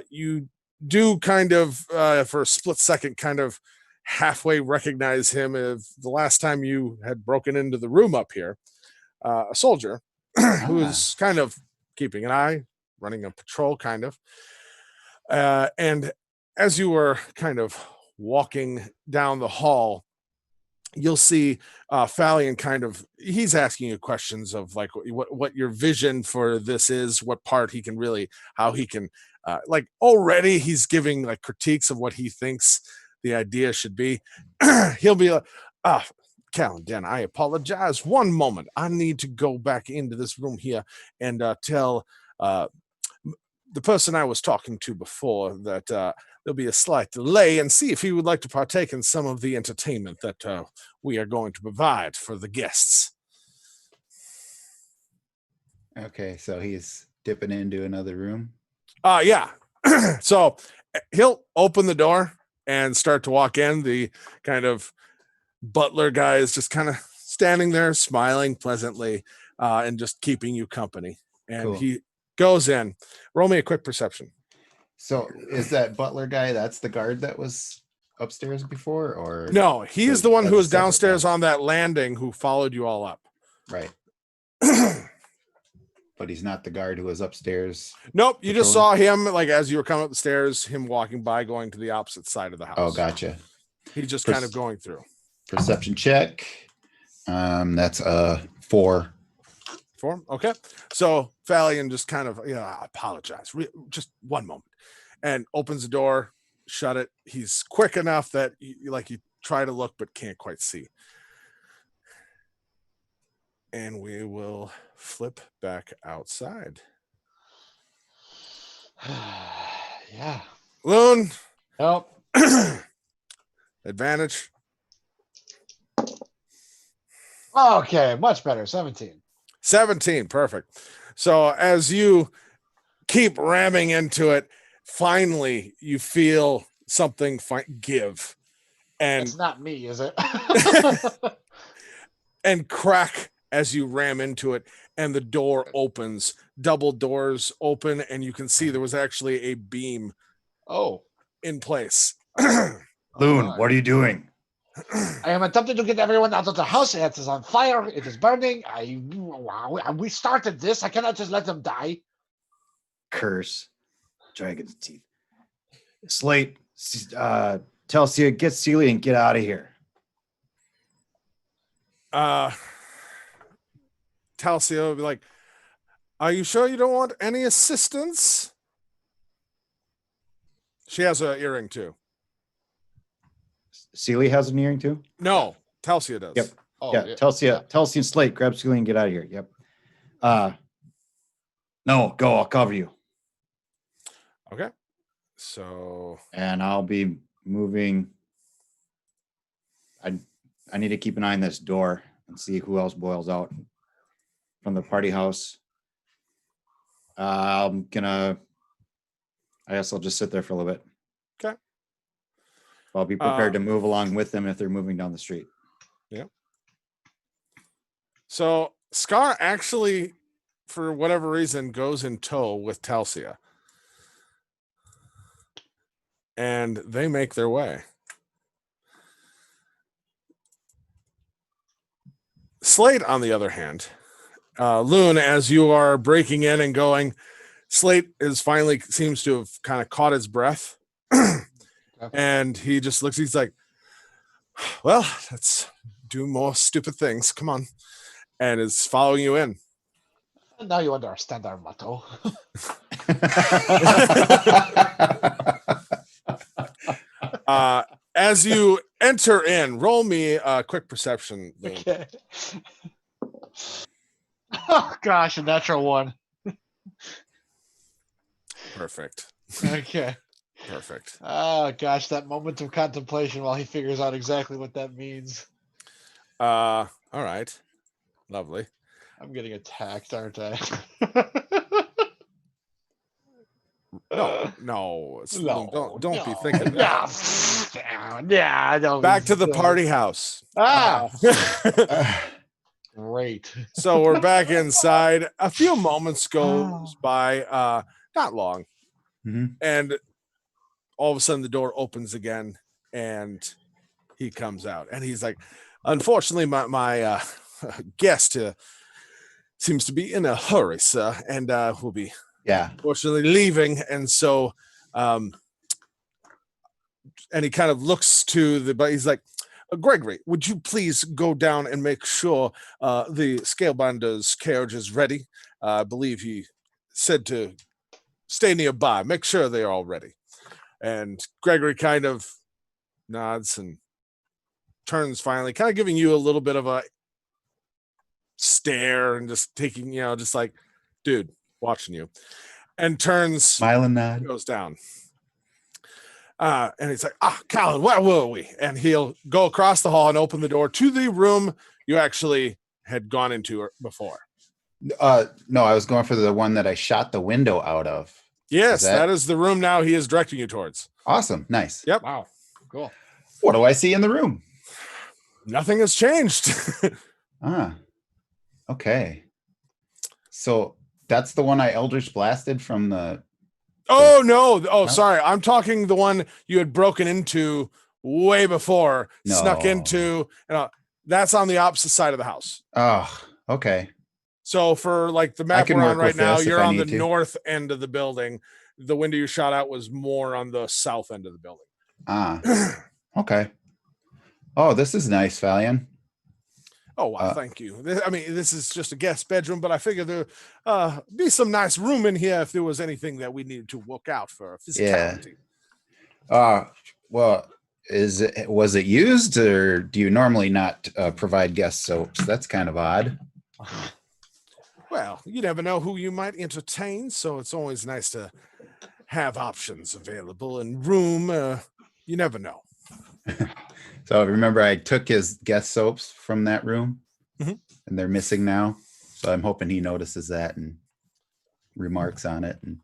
You do kind of, for a split second, kind of halfway recognize him of the last time you had broken into the room up here. A soldier who is kind of keeping an eye, running a patrol, kind of. And as you were kind of walking down the hall, you'll see Fallion kind of, he's asking you questions of like what your vision for this is, what part he can really, how he can, like already he's giving like critiques of what he thinks the idea should be. He'll be like, Callan Den, I apologize. One moment. I need to go back into this room here and tell the person I was talking to before that there'll be a slight delay and see if he would like to partake in some of the entertainment that we are going to provide for the guests. Okay, so he's dipping into another room. Yeah. So he'll open the door and start to walk in. The kind of butler guy is just kind of standing there, smiling pleasantly, and just keeping you company. And Cool. he goes in. Roll me a quick perception. So is that butler guy? That's the guard that was upstairs before, or No, he's the one who That's was a separate downstairs guy. on that landing who followed you all up. Right. But he's not the guard who was upstairs. Nope, you just saw Patrolling? him like as you were coming up the stairs, him walking by, going to the opposite side of the house. Oh, gotcha. He's just kind of going through. Perception check. That's a 4. For him. Okay. So Falion just kind of, I apologize. Just one moment. And opens the door, shut it. He's quick enough that you try to look but can't quite see. And we will flip back outside. Yeah. Loon, Nope. advantage. Okay, much better. 17. 17, perfect. So as you keep ramming into it, finally you feel something give and It's not me, is it? and crack as you ram into it, and the door opens. Double doors open, and you can see there was actually a beam Oh. in place. Loon, my. what are you doing? I am attempting to get everyone out of the house. It is on fire. It is burning. We started this. I cannot just let them die. Curse. Dragon's teeth. Slate, tell Celia, get Celia and get out of here. Talcia will be like, are you sure you don't want any assistance? She has an earring too. Celia has an earring too? No, Talcia does. Yep. Oh, Yeah, tell Celia and Slate, grab Celia and get out of here. Yep. No, go, I'll cover you. Okay. So And I'll be moving. I need to keep an eye on this door and see who else boils out from the party house. I guess I'll just sit there for a little bit. Okay. I'll be prepared to move along with them if they're moving down the street. So Scar actually, for whatever reason, goes in tow with Talcia. And they make their way. Slate, on the other hand, Loon, as you are breaking in and going, Slate is finally seems to have kind of caught his breath. And he just looks, he's like, well, let's do more stupid things. Come on. And is following you in. Now you understand our motto. As you enter in, roll me a quick perception. Loon. Okay. Oh gosh, a natural one. Perfect. Okay. Perfect. Oh gosh, that moment of contemplation while he figures out exactly what that means. All right. Lovely. I'm getting attacked, aren't I? No. No, Don't be thinking that. Yeah, I don't. Back to the party house. Ah, Uh, great. so we're back inside. A few moments goes by, not long, Mhm. and all of a sudden the door opens again, and he comes out, and he's like, "Unfortunately, my guest seems to be in a hurry, sir, and will be Yeah. unfortunately leaving." And so, and he kind of looks to but he's like, Gregory, would you please go down and make sure the Scalebinder's carriage is ready? I believe he said to stay nearby. Make sure they are all ready. And Gregory kind of nods and turns finally, kind of giving you a little bit of a stare and just taking, just like, dude, watching you. And turns, Smile and nod. goes down. And he's like, Callan, where were we? And he'll go across the hall and open the door to the room you actually had gone into before. No, I was going for the one that I shot the window out of. Yes, that- that is the room now he is directing you towards. Awesome. Nice. Yep. Wow. Cool. What do I see in the room? Nothing has changed. Ah, okay. So that's the one I Eldritch blasted from the. Oh no! Oh, No? sorry. I'm talking the one you had broken into way before, snuck No. into. That's on the opposite side of the house. Oh, okay. So for like the map can we're on work right with now, this if you're I on the need to. north end of the building. The window you shot out was more on the south end of the building. Ah, okay. Oh, this is nice, Valian. Oh, wow, thank you. I mean, this is just a guest bedroom, but I figured there be some nice room in here if there was anything that we needed to work out for physicality. Well, was it used, or do you normally not provide guest soaps? That's kind of odd. Well, you never know who you might entertain, so it's always nice to have options available and room. You never know. So remember, I took his guest soaps from that room, Mhm. and they're missing now. So I'm hoping he notices that and remarks on it. And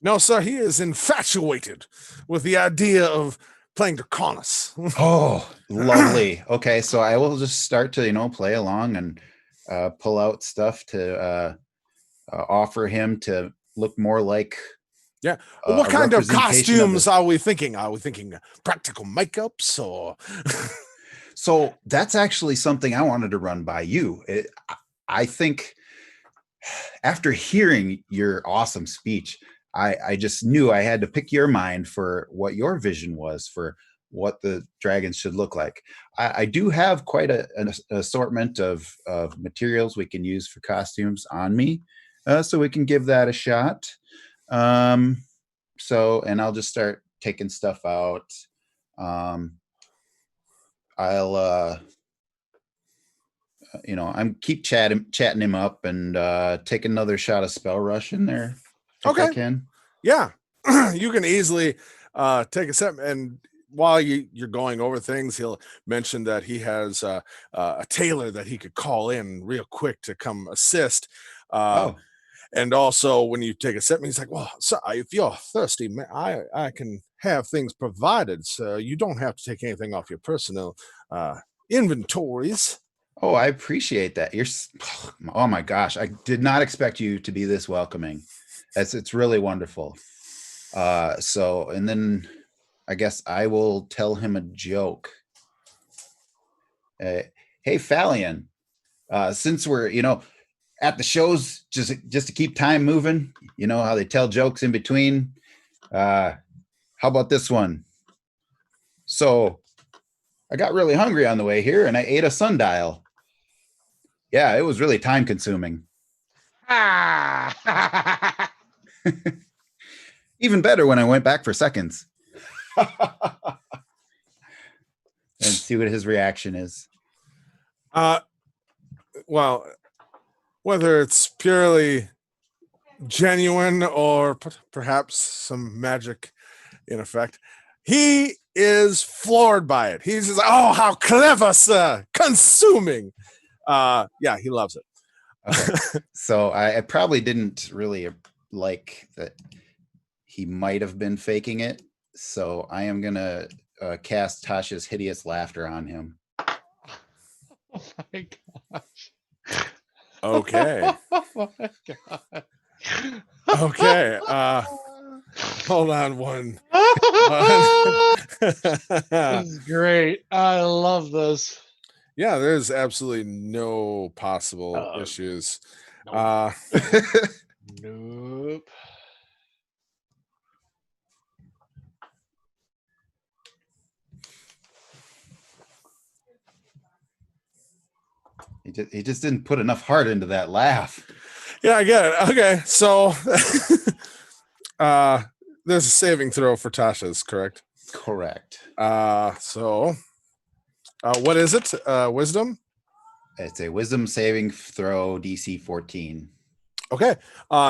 No, sir, he is infatuated with the idea of playing Draconis. oh, lovely. Okay, so I will just start to play along and pull out stuff to offer him to look more like. Yeah. a What kind of representation costumes the- are we thinking? Are we thinking practical makeups or? So that's actually something I wanted to run by you. I think after hearing your awesome speech, I just knew I had to pick your mind for what your vision was for what the dragons should look like. I do have quite an assortment of materials we can use for costumes on me, so we can give that a shot. And I'll just start taking stuff out. I'll I'm keep chatting him up and take another shot of spell rush in there if I Okay. can. Yeah, you can easily take a step, and while you're going over things, he'll mention that he has a tailor that he could call in real quick to come assist. Oh, And also, when you take a step, he's like, "Well, sir, if you're thirsty, man, I can have things provided, so you don't have to take anything off your personal inventories." oh, I appreciate that. Oh my gosh, I did not expect you to be this welcoming. It's really wonderful. And then I guess I will tell him a joke. Hey, Falion, since we're at the shows, just to keep time moving, how they tell jokes in between. How about this one? So I got really hungry on the way here and I ate a sundial. Yeah, it was really time consuming. Ah! Even better when I went back for seconds. And see what his reaction is. Well, whether it's purely genuine or perhaps some magic in effect, he is floored by it. He says, "Oh, how clever, sir! Consuming." Yeah, he loves it. Okay. So I probably didn't really like that he might have been faking it. So I am gonna cast Tasha's hideous laughter on him. Oh my gosh. Okay. Oh my god. Okay. Hold on one. This is great. I love this. Yeah, there's absolutely no possible issues. Nope. Nope. He just didn't put enough heart into that laugh. Yeah, I get it. Okay, so there's a saving throw for Tasha's, correct? Correct. So what is it? Wisdom? It's a wisdom saving throw, DC 14. Okay.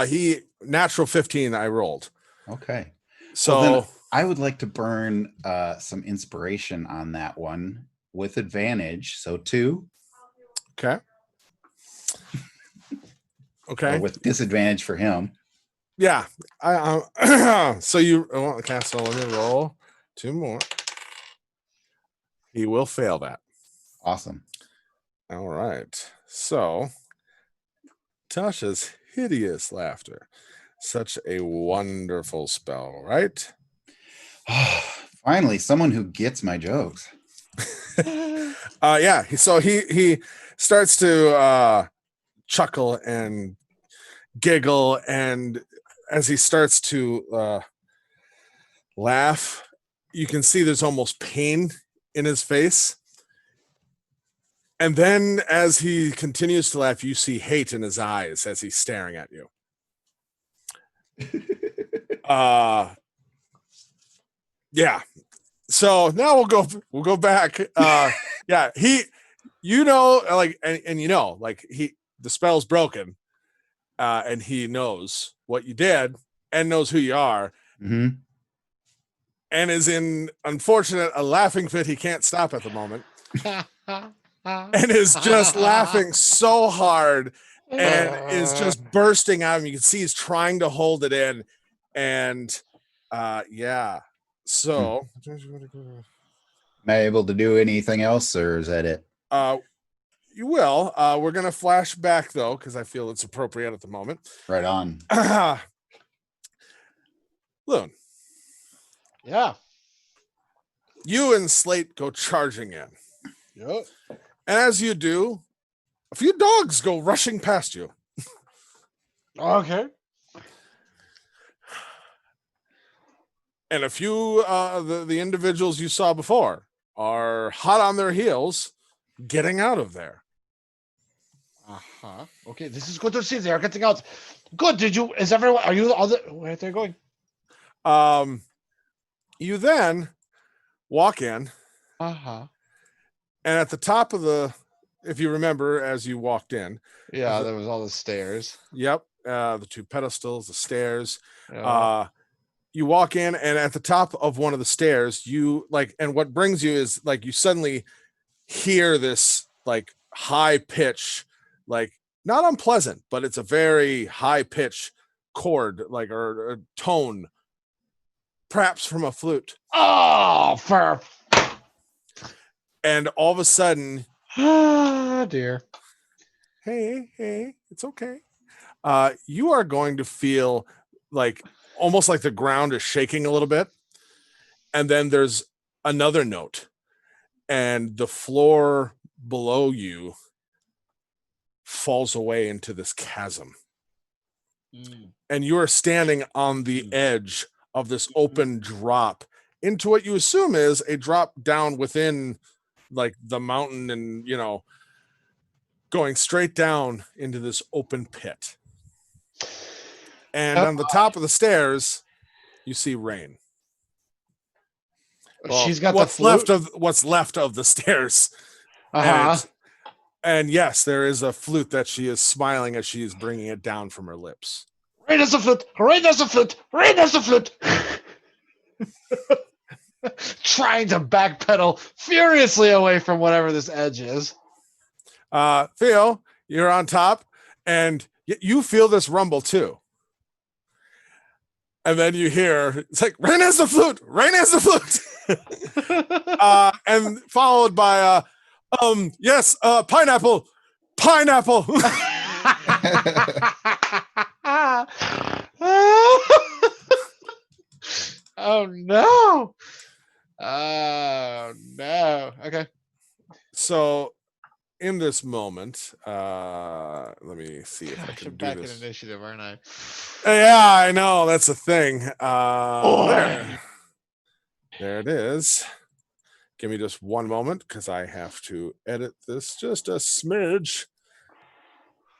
He natural 15 I rolled. Okay. So Well, then I would like to burn some inspiration on that one with advantage. So 2. okay. Okay. Or with disadvantage for him. Yeah. So you want to cast, so let me roll 2 more. He will fail that. Awesome. All right. So, Tasha's hideous laughter. Such a wonderful spell, right? Finally, someone who gets my jokes. Yeah. So he starts to chuckle and giggle, and as he starts to laugh, you can see there's almost pain in his face. And then as he continues to laugh, you see hate in his eyes as he's staring at you. Yeah. So now we'll go back. Yeah, the spell's broken. And he knows what you did and knows who you are. Hmm. And is in unfortunate a laughing fit he can't stop at the moment. And is just laughing so hard and is just bursting out. And you can see he's trying to hold it in. And yeah. So Am I able to do anything else, or is that it? you will. We're gonna flash back though, because I feel it's appropriate at the moment. Right on. Loon, Yeah. you and Slate go charging in. Yep. And as you do, a few dogs go rushing past you. Okay. And a few the individuals you saw before are hot on their heels getting out of there. Uh-huh. Okay, this is good to see. They're getting out. Good. Are you all where they're going? You then walk in, Uh-huh. and at the top of if you remember as you walked in, Yeah, there was all the stairs. yep, the two pedestals, the stairs, Yeah. you walk in, and at the top of one of the stairs, and what brings you is like you suddenly hear this like high pitch, like not unpleasant, but it's a very high pitch chord, like or tone, perhaps from a flute. Oh, And all of a sudden, ah, dear. hey, it's okay. You are going to feel like almost like the ground is shaking a little bit. And then there's another note, and the floor below you falls away into this chasm. And you are standing on the edge of this open drop into what you assume is a drop down within like the mountain, and going straight down into this open pit. And on the top of the stairs, you see Rain. Well, She's got what's the flute. what's left of the stairs. Uh-huh. And yes, there is a flute that she is smiling as she is bringing it down from her lips. Rain has a flute. Rain has a flute. Rain has a flute. Trying to backpedal furiously away from whatever this edge is. Theo, you're on top, and you feel this rumble too. And then you hear it's like Rain has the flute. Rain has the flute. And followed by yes, pineapple. Oh no. Oh no. Okay. So in this moment, let me see if I Gosh, can I'm do back in this. initiative, aren't I? Yeah, I know, that's a thing. There it is. Give me just one moment because I have to edit this just a smidge.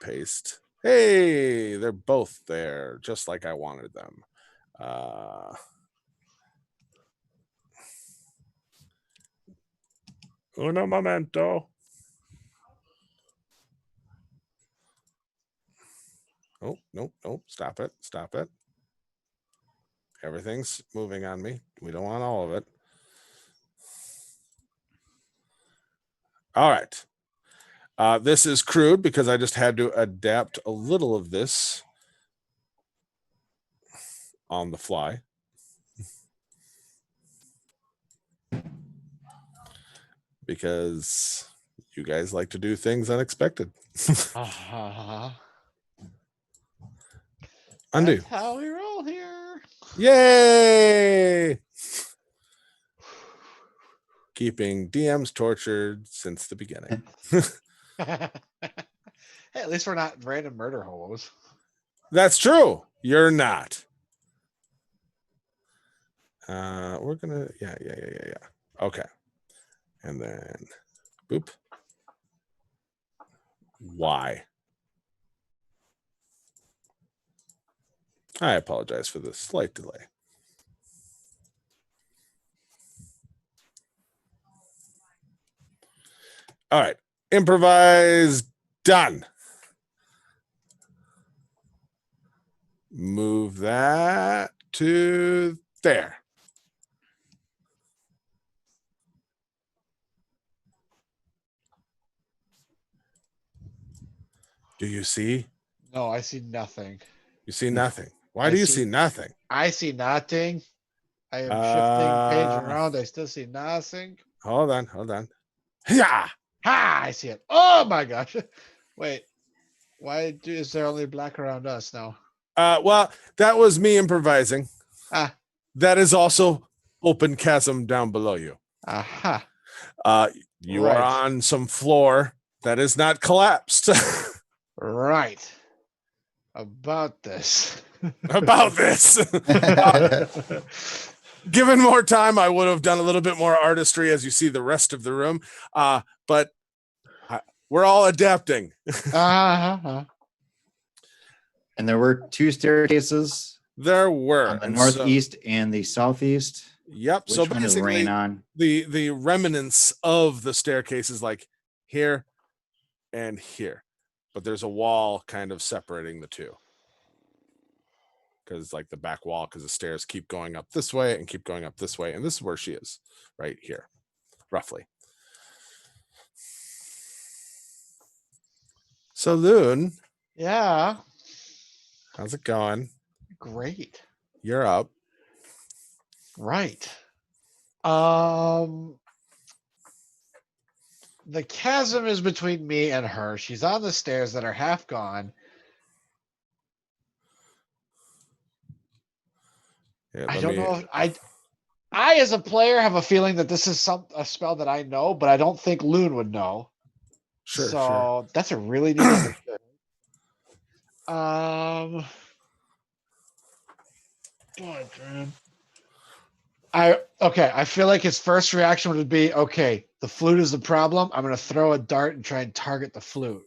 Paste. Hey, they're both there, just like I wanted them. Uno momento. Oh, nope. Stop it. Everything's moving on me. We don't want all of it. All right. This is crude because I just had to adapt a little of this on the fly. because you guys like to do things unexpected. Undo. That's how we roll here. Yay! Keeping DMs tortured since the beginning. Hey, at least we're not random murder holes. That's true. You're not. We're gonna, yeah. Okay. And then boop. Why? I apologize for the slight delay. All right. Improvise done. Move that to there. Do you see? No, I see nothing. You see nothing. Why I do you see- see nothing? I see nothing. I am shifting page Uh, around. I still see nothing. Hold on. Yeah. Ha! I see it. Oh my gosh. Wait. Is there only black around us now? Well, that was me improvising. Ah. That is also open chasm down below you. Aha. You Right. are on some floor that is not collapsed. Right. About this. About this. Given more time, I would have done a little bit more artistry as you see the rest of the room. But we're all adapting. Uh-huh. And there were 2 staircases There were on the and so- northeast and the southeast. Yep. Which So one is rain basically, on? the remnants of the staircase is like here and here, but there's a wall kind of separating the two. Because like the back wall, because the stairs keep going up this way and keep going up this way, and this is where she is, right here, roughly. So Loon, Yeah. how's it going? Great. You're up. Right. The chasm is between me and her. She's on the stairs that are half gone. Yeah, I let don't me- know if I as a player have a feeling that this is a spell that I know, but I don't think Loon would know. Sure, so sure. that's a really neat addition. God, man. I feel like his first reaction would be, okay, the flute is the problem. I'm gonna throw a dart and try and target the flute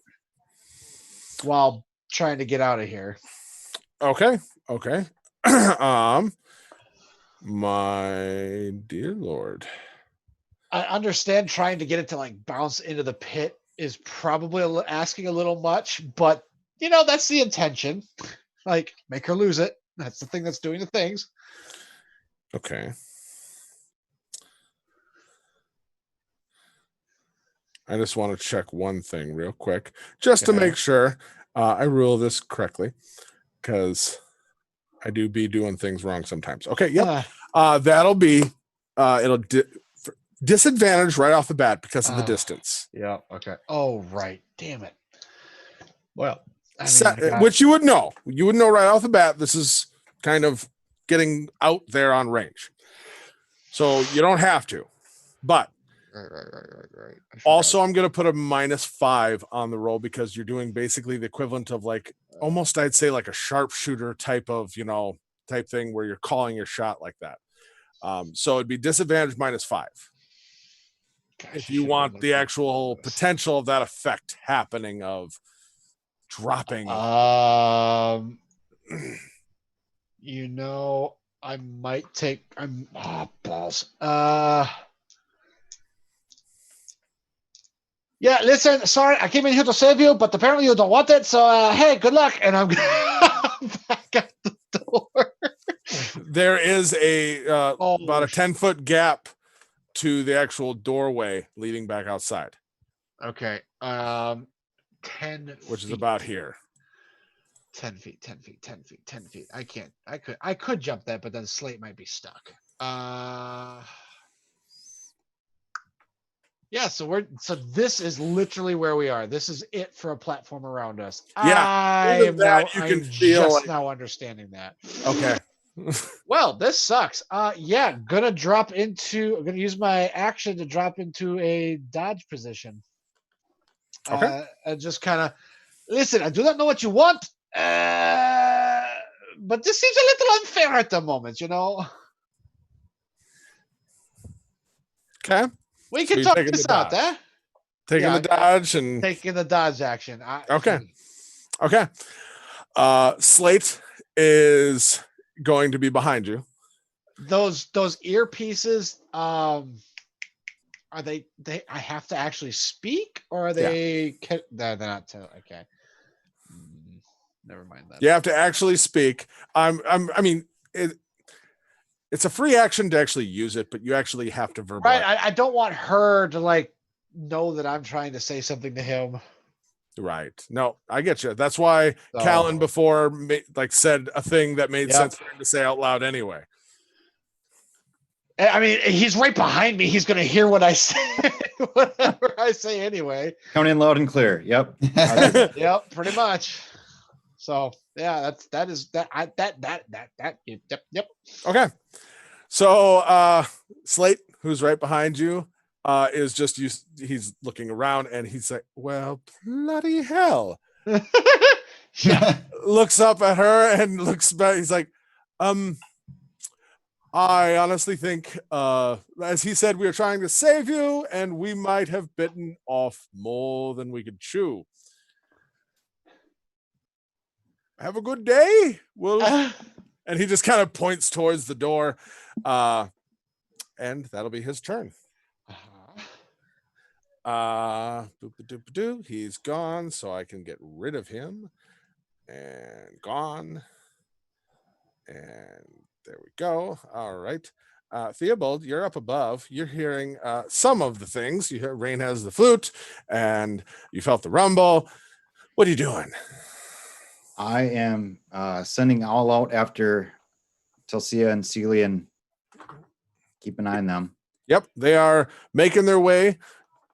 while trying to get out of here. Okay. My dear Lord. I understand trying to get it to like bounce into the pit is probably asking a little much, but that's the intention. Like, make her lose it. That's the thing that's doing the things. Okay. I just want to check one thing real quick, just to Okay. make sure I rule this correctly, because I do be doing things wrong sometimes. Okay, yep. That'll be it'll disadvantage right off the bat because of the Oh. distance, Yeah. Okay. Oh, right. Damn it. Well, I which you would know. You would know right off the bat. This is kind of getting out there on range, so you don't have to. But Right. I forgot. also, I'm going to put a -5 on the roll because you're doing basically the equivalent of like almost, I'd say, like a sharpshooter type of, type thing where you're calling your shot like that. So it'd be disadvantage -5 if you want the actual potential of that effect happening of dropping. I might take. Balls. Yeah, listen, sorry, I came in here to save you, but apparently you don't want it. So, hey, good luck. And I'm back out the door. There is about a sh- 10-foot gap to the actual doorway leading back outside, Okay. 10 which is feet. about here. 10 feet, 10 feet, 10 feet, 10 feet. I could jump that, but then Slate might be stuck. Yeah, so this is literally where we are. This is it for a platform around us. Yeah, even that you can I'm feel just like- now understanding that. Okay. Well, this sucks. Yeah, I'm gonna use my action to drop into a dodge position. Okay. And just kind of listen. I do not know what you want, but this seems a little unfair at the moment. Okay. We So can you're talk taking this the out, dodge. eh? Taking Yeah, the dodge and Taking the dodge action. Okay. Okay. Slate is going to be behind you. Those earpieces. Are they? I have to actually speak, or are they? No, they're not. Okay. Never mind that. You have to actually speak. I mean, it's a free action to actually use it, but you actually have to verbalize. Right. I don't want her to know that I'm trying to say something to him. Right. No, I get you. That's why So- Callan before said a thing that made Yep. sense for him to say out loud anyway. I mean, he's right behind me. He's going to hear what I say, whatever I say anyway. Coming in loud and clear. Yep. Yep, pretty much. So yeah, yep. Okay. So Slate, who's right behind you, is just he's looking around and he's like, well, bloody hell. Yeah. Looks up at her and looks back. He's like, I honestly think, as he said, we were trying to save you, and we might have bitten off more than we could chew. Have a good day. And he just kind of points towards the door, and that'll be his turn. Boop-a-doop-a-doo. He's gone, so I can get rid of him. And gone. And there we go. All right. Theobald, you're up above. You're hearing some of the things. You hear Rain has the flute, and you felt the rumble. What are you doing? I am sending all out after Telsia and Celia and keep an eye on them. Yep, they are making their way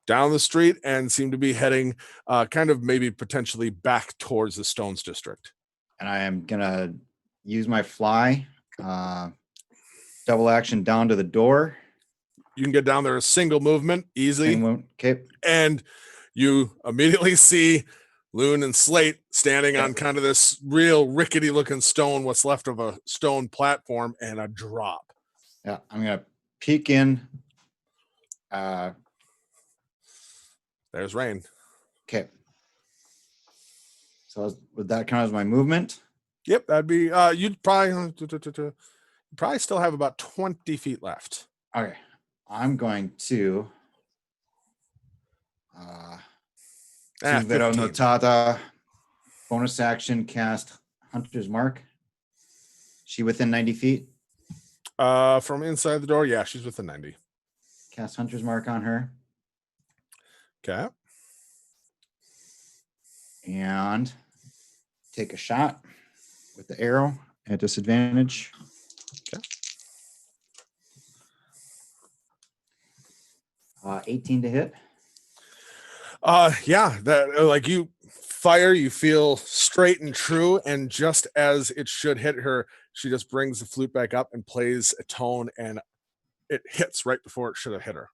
down the street and seem to be heading kind of maybe potentially back towards the Stones district. And I am gonna use my fly, double action down to the door. You can get down there a single movement easily, Okay. and you immediately see Loon and Slate standing on kind of this real rickety looking stone, what's left of a stone platform, and a drop. Yeah, I'm gonna peek in. There's Rain. Okay. So would that count as my movement? Yep, that'd be you'd probably still have about 20 feet left. Okay. I'm going to Vero 15. Notata, bonus action, cast Hunter's Mark. She within 90 feet. From inside the door, yeah, she's within 90. Cast Hunter's Mark on her. Okay. And take a shot with the arrow at disadvantage. Okay. 18 to hit. Yeah, that like you fire, you feel straight and true, and just as it should hit her, she just brings the flute back up and plays a tone, and it hits right before it should have hit her.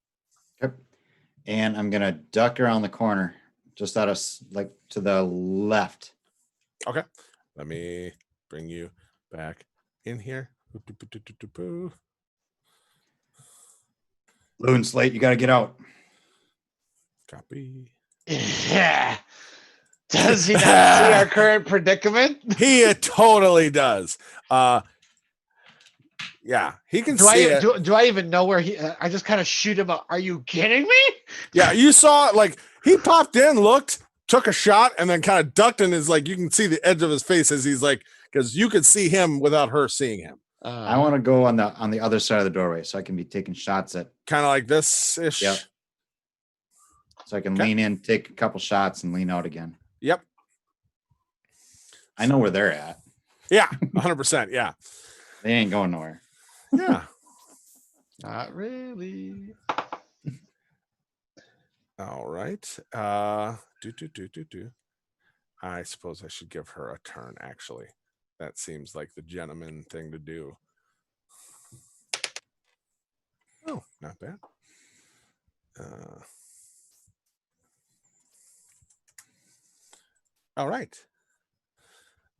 Yep. And I'm gonna duck around the corner, just out of to the left. Okay. Let me bring you back in here. Loon Slate, you gotta get out. Copy. Yeah. Does he not see our current predicament? He totally does. Yeah, he can see it. Do I even know where he? I just kind of shoot him up. Are you kidding me? Yeah, you saw like he popped in, looked, took a shot, and then kind of ducked, and is like you can see the edge of his face as he's like, because you could see him without her seeing him. I want to go on the other side of the doorway so I can be taking shots at. Kind of like this ish. Yep. So I can Okay. lean in, take a couple shots, and lean out again. Yep. I know where they're at. Yeah. 100%. Yeah. They ain't going nowhere. Yeah. Not really. All right. Do. I suppose I should give her a turn, actually. That seems like the gentleman thing to do. Oh, not bad. All right.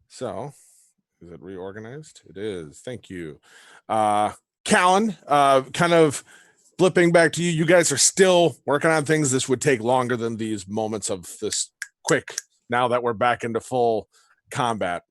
So, is it reorganized? It is. Thank you. Callan, kind of flipping back to you. You guys are still working on things. This would take longer than these moments of this quick. Now that we're back into full combat,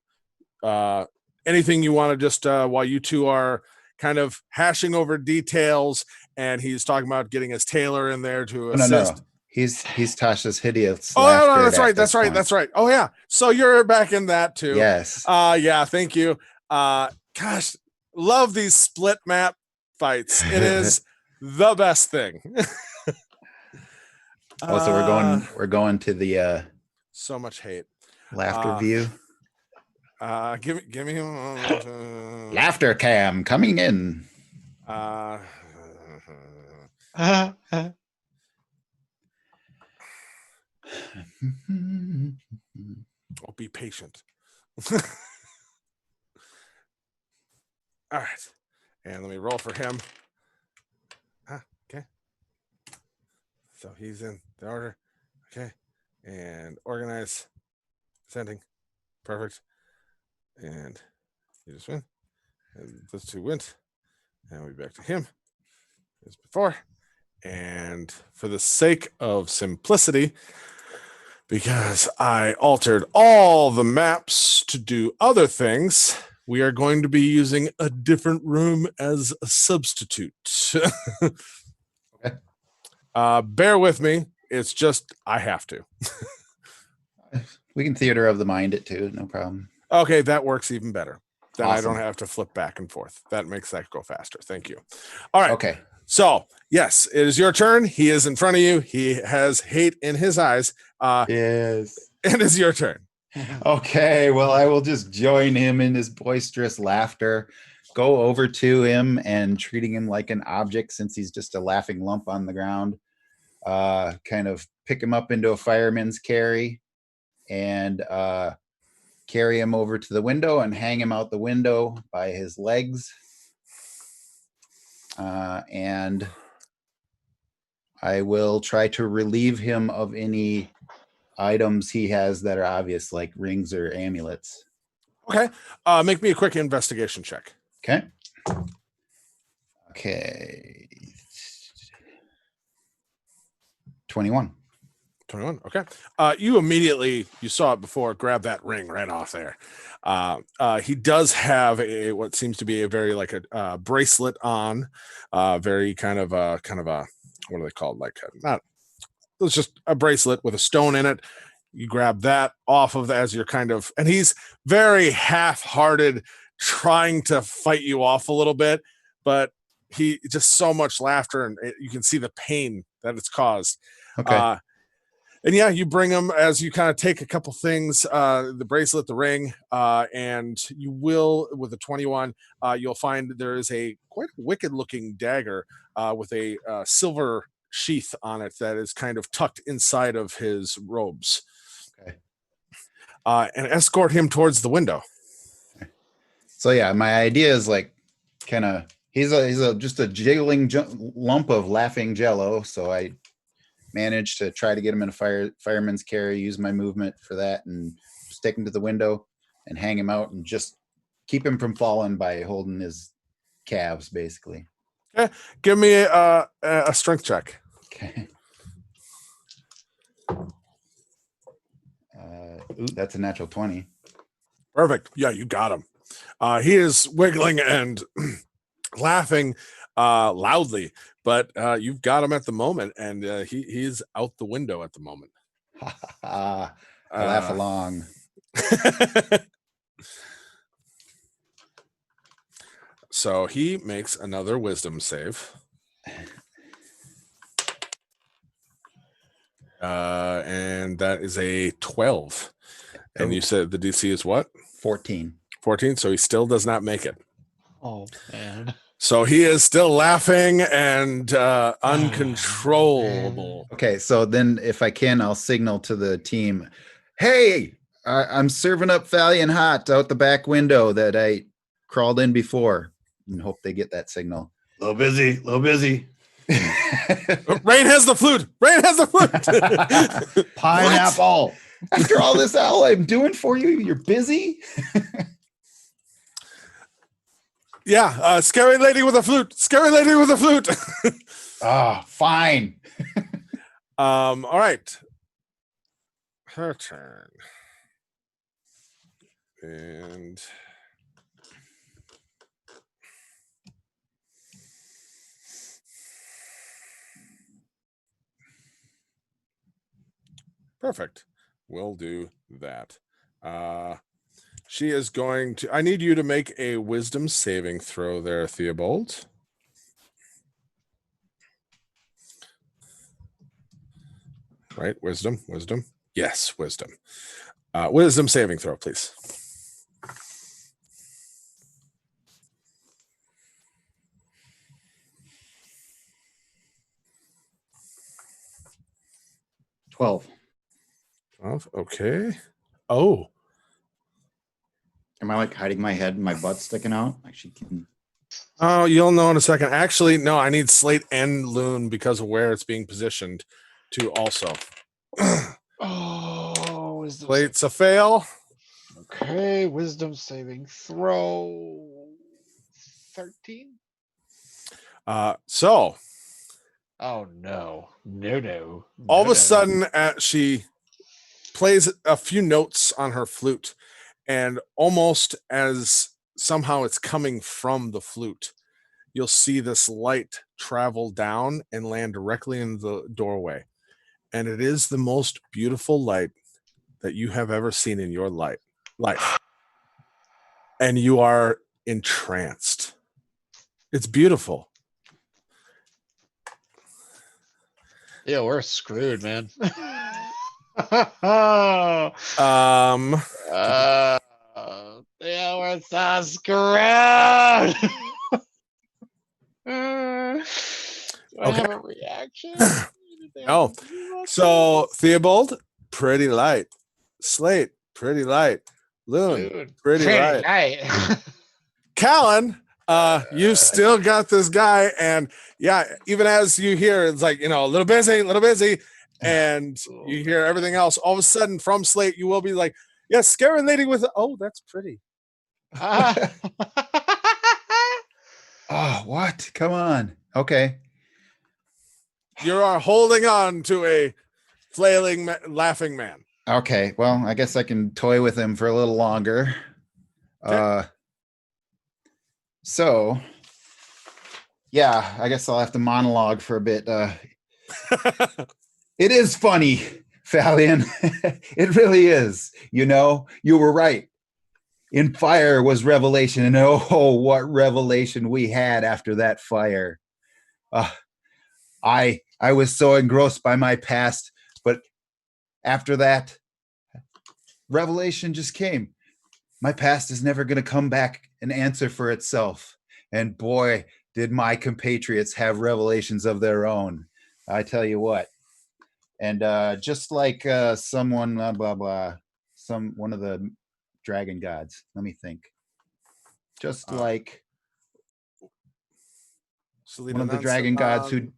anything you want to just while you two are kind of hashing over details, and he's talking about getting his tailor in there to No, assist. no. He's Tasha's hideous. Oh laughter no, that's at right. this point. That's right. Oh yeah. So you're back in that too. Yes. Yeah, thank you. Gosh, love these split map fights. It is the best thing. Oh, so we're going to the so much hate. laughter view. Give me Laughter cam coming in. Oh, be patient. All right. And let me roll for him. Okay. So he's in the order. Okay. And organize. Sending. Perfect. And you just win. And those two went. And we'll be back to him as before. And for the sake of simplicity, because I altered all the maps to do other things, we are going to be using a different room as a substitute. Okay. Bear with me. It's just, I have to. We can theater of the mind it too. No problem. Okay, that works even better. Then I Awesome. don't have to flip back and forth. That makes that go faster. Thank you. All right. Okay. So, yes, it is your turn. He is in front of you. He has hate in his eyes. Yes. It is your turn. Okay, well, I will just join him in his boisterous laughter, go over to him and treating him like an object since he's just a laughing lump on the ground. Kind of pick him up into a fireman's carry and carry him over to the window and hang him out the window by his legs. And I will try to relieve him of any items he has that are obvious, like rings or amulets. Okay. Make me a quick investigation check. Okay. Okay. 21. 21. Okay. You immediately, you saw it before, grab that ring right off there. He does have what seems to be a very like a bracelet on, very kind of a, what are they called? Like it's just a bracelet with a stone in it. You grab that off of as you're kind of, and he's very half-hearted, trying to fight you off a little bit, but he just so much laughter, and you can see the pain that it's caused. Okay. And yeah, you bring him as you kind of take a couple things, the bracelet, the ring, and you will, with a 21, you'll find there is a quite wicked looking dagger with a silver sheath on it that is kind of tucked inside of his robes. Okay. And escort him towards the window. So yeah, my idea is like kind of he's just a jiggling lump of laughing jello. So I managed to try to get him in a fireman's carry, use my movement for that, and stick him to the window and hang him out and just keep him from falling by holding his calves, basically. Okay, give me a strength check. Okay. Ooh, that's a natural 20. Perfect. Yeah, you got him. He is wiggling and laughing loudly, but you've got him at the moment, and he's out the window at the moment. I laugh along. So he makes another wisdom save. And that is a 12. And you said the DC is what? 14. 14. So he still does not make it. Oh man. So he is still laughing and uncontrollable. Okay, so then if I can, I'll signal to the team, hey, I'm serving up Valiant Hot out the back window that I crawled in before, and hope they get that signal. Little busy, little busy. Rain has the flute. Rain has the flute. Pineapple. After all this, all I'm doing for you, you're busy? Yeah, scary lady with a flute. Scary lady with a flute. Fine. All right. Her turn. And perfect. We'll do that. She is going to. I need you to make a wisdom saving throw there, Theobald. Right? Wisdom. Yes, wisdom. Wisdom saving throw, please. $12. 12. Okay. Oh. Am I like hiding my head and my butt sticking out? Like she can. Oh, you'll know in a second. Actually, no, I need Slate and Loon because of where it's being positioned to also. Oh, wisdom Slate's a fail. okay, wisdom saving throw 13. So Oh no. No. all of No, a sudden, she plays a few notes on her flute, and almost as somehow it's coming from the flute, you'll see this light travel down and land directly in the doorway. And it is the most beautiful light that you have ever seen in your life. And you are entranced. It's beautiful. Yeah, we're screwed, man. Yeah, we're so screwed. Do I have a reaction? No. So Theobald, pretty light. Slate, pretty light. Loon, Dude, pretty light. light. Callan, you still got this guy, and yeah, even as you hear, it's like, a little busy, and you hear everything else. All of a sudden, from Slate, you will be like, "Yeah, scary lady with oh, that's pretty." Oh, what? Come on. Okay. You are holding on to a flailing, laughing man. Okay. Well, I guess I can toy with him for a little longer. Okay. So yeah, I guess I'll have to monologue for a bit. It is funny, Falion. It really is. You were right. In fire was revelation, and oh, what revelation we had after that fire. I was so engrossed by my past, but after that, revelation just came. My past is never going to come back and answer for itself. And boy, did my compatriots have revelations of their own. I tell you what. And just like someone, blah, blah, blah, one of the dragon gods. Let me think. Just like one of the dragon gods who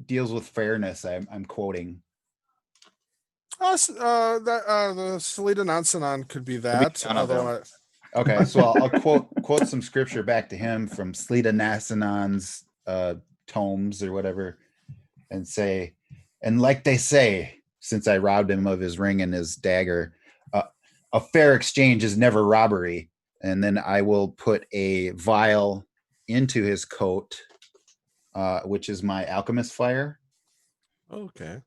deals with fairness. I'm quoting. The Selita Nansanon could be that. one of them. Okay, so I'll quote some scripture back to him from Slita Nasanon's tomes or whatever, and say, and like they say, since I robbed him of his ring and his dagger, a fair exchange is never robbery. And then I will put a vial into his coat, which is my alchemist fire. Okay.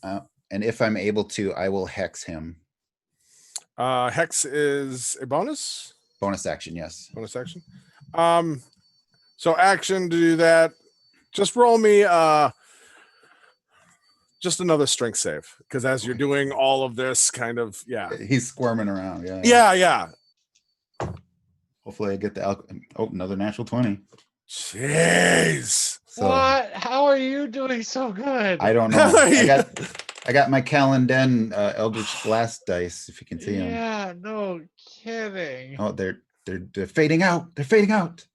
And if I'm able to, I will hex him. Hex is a bonus. Bonus action, yes. Bonus action. So action to do that. Just roll me just another strength save, because as you're doing all of this kind of, He's squirming around. Yeah. Hopefully I get the another natural 20. Jeez. So What? How are you doing so good? I don't know. I got my Calenden Eldritch Blast dice, if you can see them. Yeah, no kidding. Oh, they're fading out. They're fading out.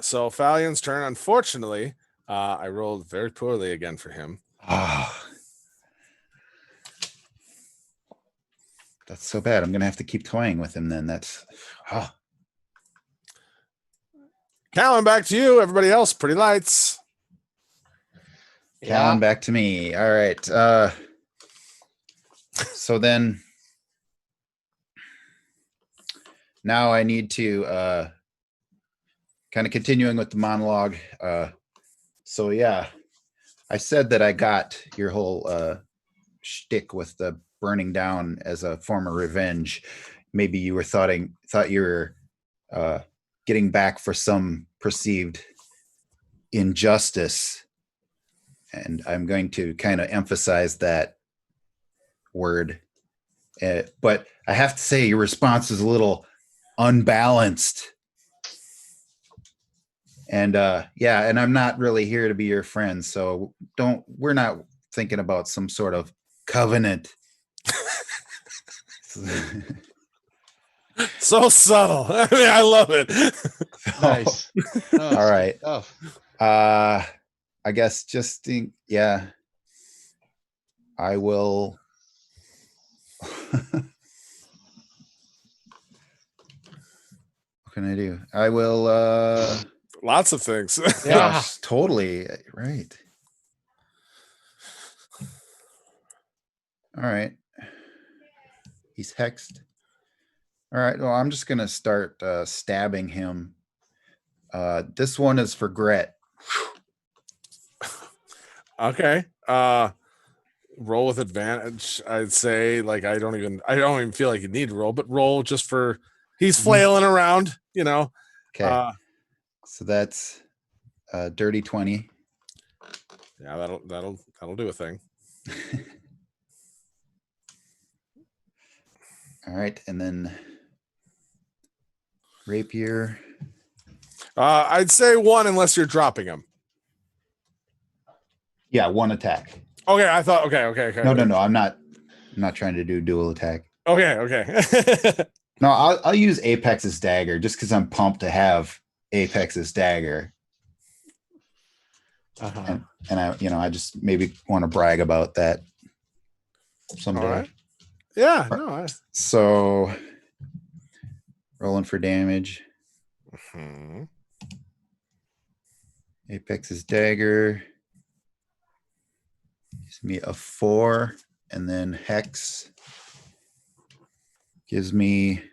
So Falion's turn. Unfortunately, I rolled very poorly again for him. Ah. That's so bad. I'm gonna have to keep toying with him then. That's Callan, back to you. Everybody else, pretty lights. Callan, back to me. All right. So then now I need to kind of continuing with the monologue. So yeah, I said that I got your whole shtick with the burning down as a form of revenge. Maybe you were thought you were getting back for some perceived injustice. And I'm going to kind of emphasize that word. But I have to say your response is a little unbalanced. And yeah, and I'm not really here to be your friend. So we're not thinking about some sort of covenant. So subtle. I mean, I love it. Nice. No, All right. stuff. I guess just think, yeah. I will. What can I do? I will Lots of things. Yeah. gosh, totally right. All right. He's hexed. All right. Well, I'm just gonna start stabbing him. This one is for Gret. Okay. Roll with advantage. I'd say like I don't even feel like you need to roll, but roll just for he's flailing around, you know. Okay. So that's dirty 20. Yeah, that'll do a thing. All right, and then rapier. I'd say one unless you're dropping him. Yeah, one attack. Okay, I thought okay. No. I'm not trying to do dual attack. Okay. No, I'll use Apex's dagger just because I'm pumped to have Apex's dagger, Uh-huh. and I just maybe want to brag about that someday. All right. Yeah, no. So rolling for damage. Mhm. Apex's dagger gives me a 4, and then hex gives me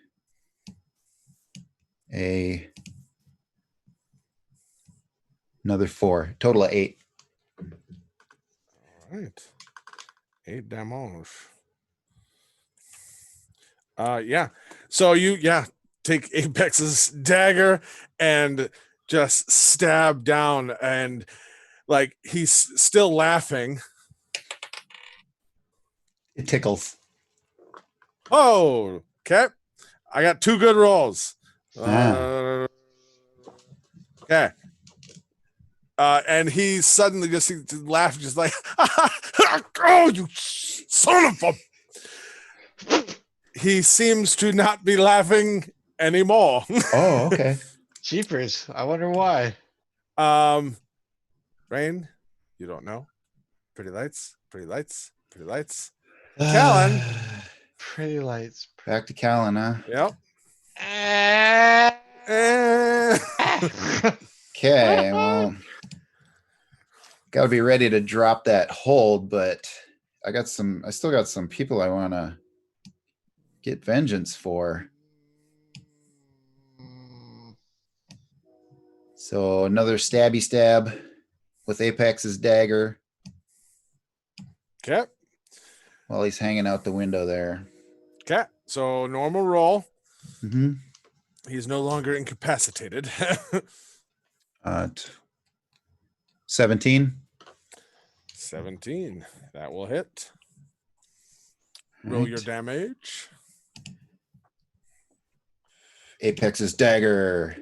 another 4. Total of 8. All right. 8 damage. Yeah. So you take Apex's dagger and just stab down, and like he's still laughing. It tickles. Oh, okay. I got 2 good rolls. Ah. Okay. And he suddenly just laughed, just like, oh, you son of a. He seems to not be laughing anymore. Oh, okay. Jeepers. I wonder why. Rain, you don't know. Pretty lights. Callan. Pretty lights. Back to Callan, huh? Yep. Eh. Okay, well, gotta be ready to drop that hold, but I still got some people I want to get vengeance for. So another stabby stab with Apex's dagger Okay. while he's hanging out the window there. Okay. So normal roll. Mm-hmm. He's no longer incapacitated. 17. 17. That will hit. Roll your Right. damage. Apex's dagger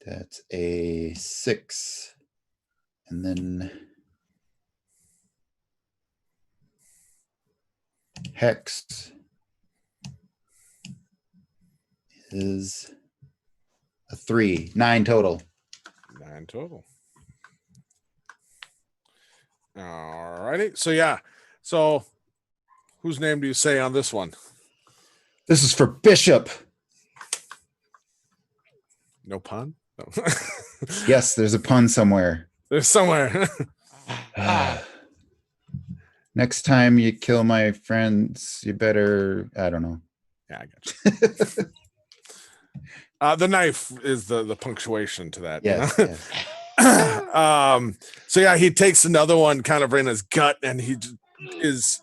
That's a 6. And then Hex is a 3. 9 total. 9 total. All righty. So yeah. So whose name do you say on this one? This is for Bishop. No pun? No. Yes, there's a pun somewhere. There's somewhere. Next time you kill my friends, you better, I don't know. Yeah, I got you. The knife is the punctuation to that. Yes. You know? Yes. So yeah, he takes another one kind of in his gut, and he is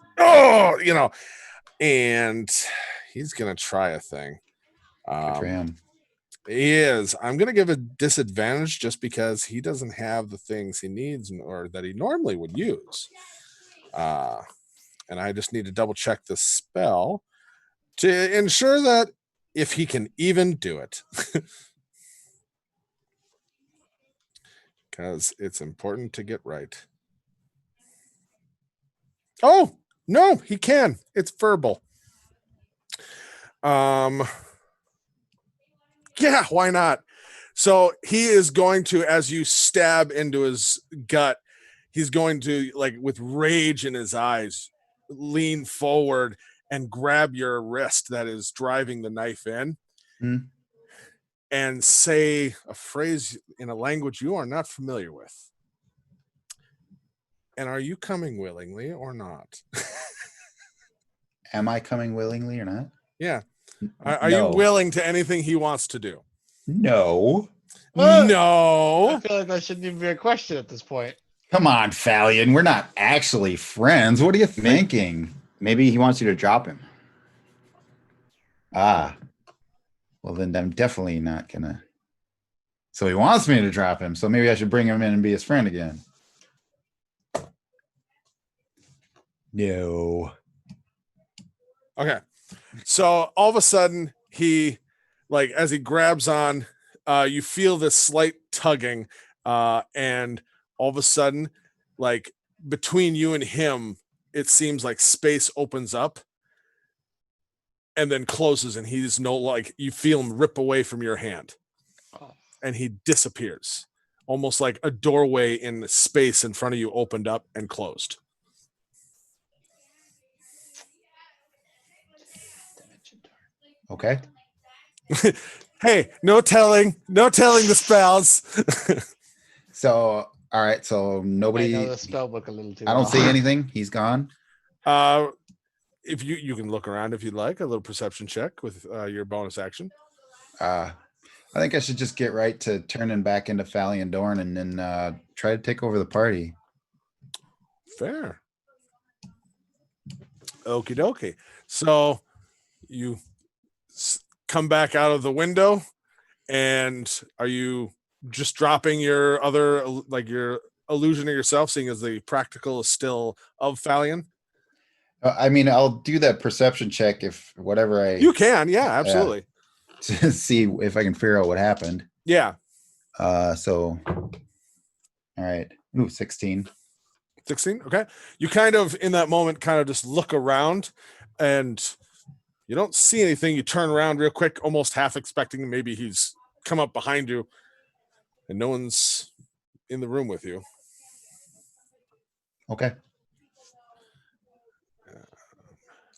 and he's gonna try a thing. Good for him. He is. I'm gonna give a disadvantage just because he doesn't have the things he needs or that he normally would use. And I just need to double check the spell to ensure that if he can even do it. Because it's important to get right. Oh, no, he can. It's verbal. Yeah, why not? So he is going to, as you stab into his gut, he's going to, like, with rage in his eyes, lean forward and grab your wrist that is driving the knife in. And say a phrase in a language you are not familiar with. And are you coming willingly or not? Am I coming willingly or not? Yeah. Are you No. willing to anything he wants to do? No. I No. feel like that shouldn't even be a question at this point. Come on, Falion. We're not actually friends. What are you thinking? Maybe he wants you to drop him. Ah. Well, then I'm definitely not gonna. So he wants me to drop him. So maybe I should bring him in and be his friend again. No. Okay. So all of a sudden, he, like, as he grabs on, you feel this slight tugging, and all of a sudden, like, between you and him, it seems like space opens up and then closes, and he's you feel him rip away from your hand, and he disappears, almost like a doorway in space in front of you opened up and closed. Okay. Hey, no telling the spells. So, all right. So I nobody. know the spell book a little too. I don't well. see anything. He's gone. If you can look around if you'd like, a little perception check with your bonus action. I think I should just get right to turning back into Falion Dorn and then try to take over the party. Fair. Okie dokie. So you come back out of the window, and are you just dropping your other, like, your illusion of yourself, seeing as the practical is still of Falion? I mean, I'll do that perception check if whatever I You can, yeah, absolutely. to see if I can figure out what happened. Yeah. So, all right. Ooh, 16. 16. Okay. You kind of, in that moment, kind of just look around, and you don't see anything. You turn around real quick, almost half expecting maybe he's come up behind you, and no one's in the room with you. Okay.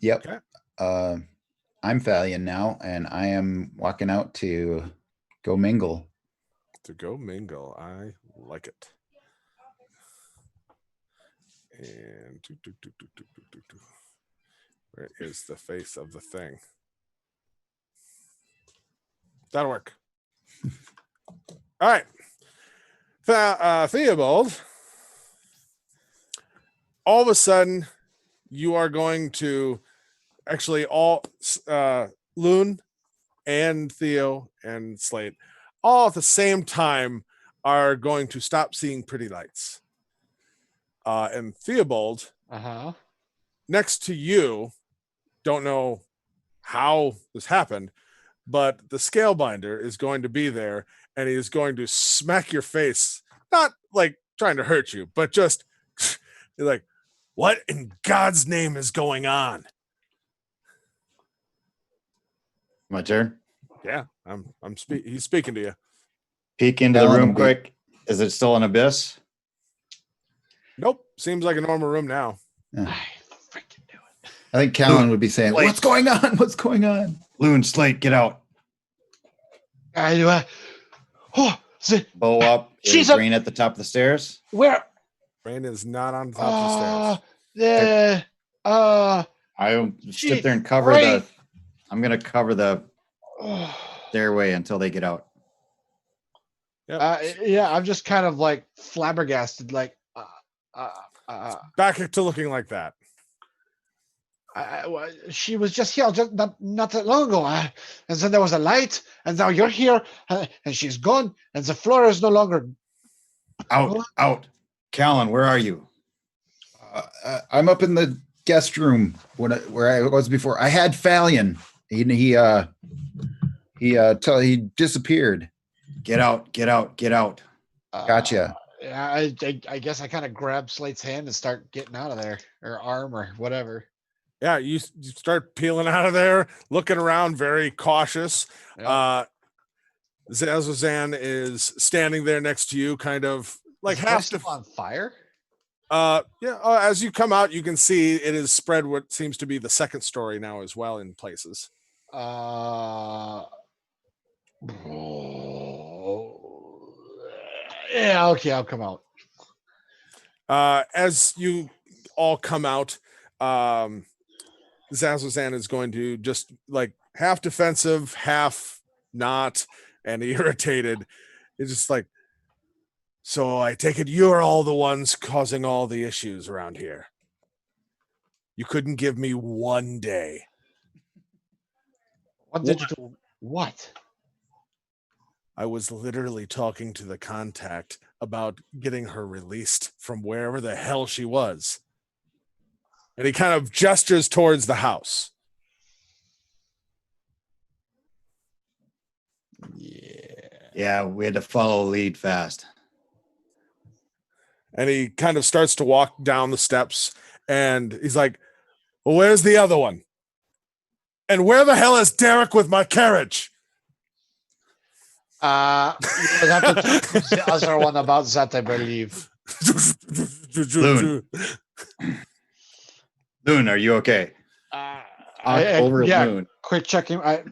Yep. Okay. I'm Falion now, and I am walking out to go mingle. To go mingle. I like it. And where is the face of the thing? That'll work. All right. Theobald, all of a sudden, you are going to actually Loon and Theo and Slate all at the same time are going to stop seeing pretty lights. And Theobald, next to you, don't know how this happened, but the Scalebinder is going to be there, and he is going to smack your face, not like trying to hurt you, but just you're like, what in God's name is going on? My turn. Yeah, he's speaking to you. Peek into the Callan room will be- quick. Is it still an abyss? Nope, seems like a normal room now. I freaking knew it. I think Callan would be saying, Wait. "What's going on? What's going on?" Loon, Slate, get out. I do. Oh, Bow up. She's Is up- Rain at the top of the stairs? where? Rain is not on top of the stairs. Yeah. I She- sit there and cover Rain. the. I'm gonna cover the stairway until they get out. Yeah, I'm just kind of like flabbergasted. Like, Back to looking like that. she was just here just not that long ago, and then there was a light, and now you're here, and she's gone, and the floor is no longer. Out, out. Callan, where are you? I'm up in the guest room where I was before. I had Fallion. He disappeared. Get out, get out, get out. Gotcha. I guess I kind of grab Slate's hand and start getting out of there, or arm, or whatever. Yeah, you start peeling out of there, looking around, very cautious. Yeah. Zazozan is standing there next to you, kind of like Is the half place still on fire. as you come out, you can see it is spread what seems to be the second story now as well in places. Yeah, okay, I'll come out. As you all come out, Zazozan is going to just like half defensive, half not, and irritated. It's just like, so I take it you're all the ones causing all the issues around here. You couldn't give me one day. What did you do? What? I was literally talking to the contact about getting her released from wherever the hell she was. And he kind of gestures towards the house. Yeah, we had to follow lead fast. And he kind of starts to walk down the steps and he's like, well, where's the other one? And where the hell is Derek with my carriage? You would have to talk to the other one about that, I believe. Loon. Loon, are you okay? Over yeah, Loon. quick checking. I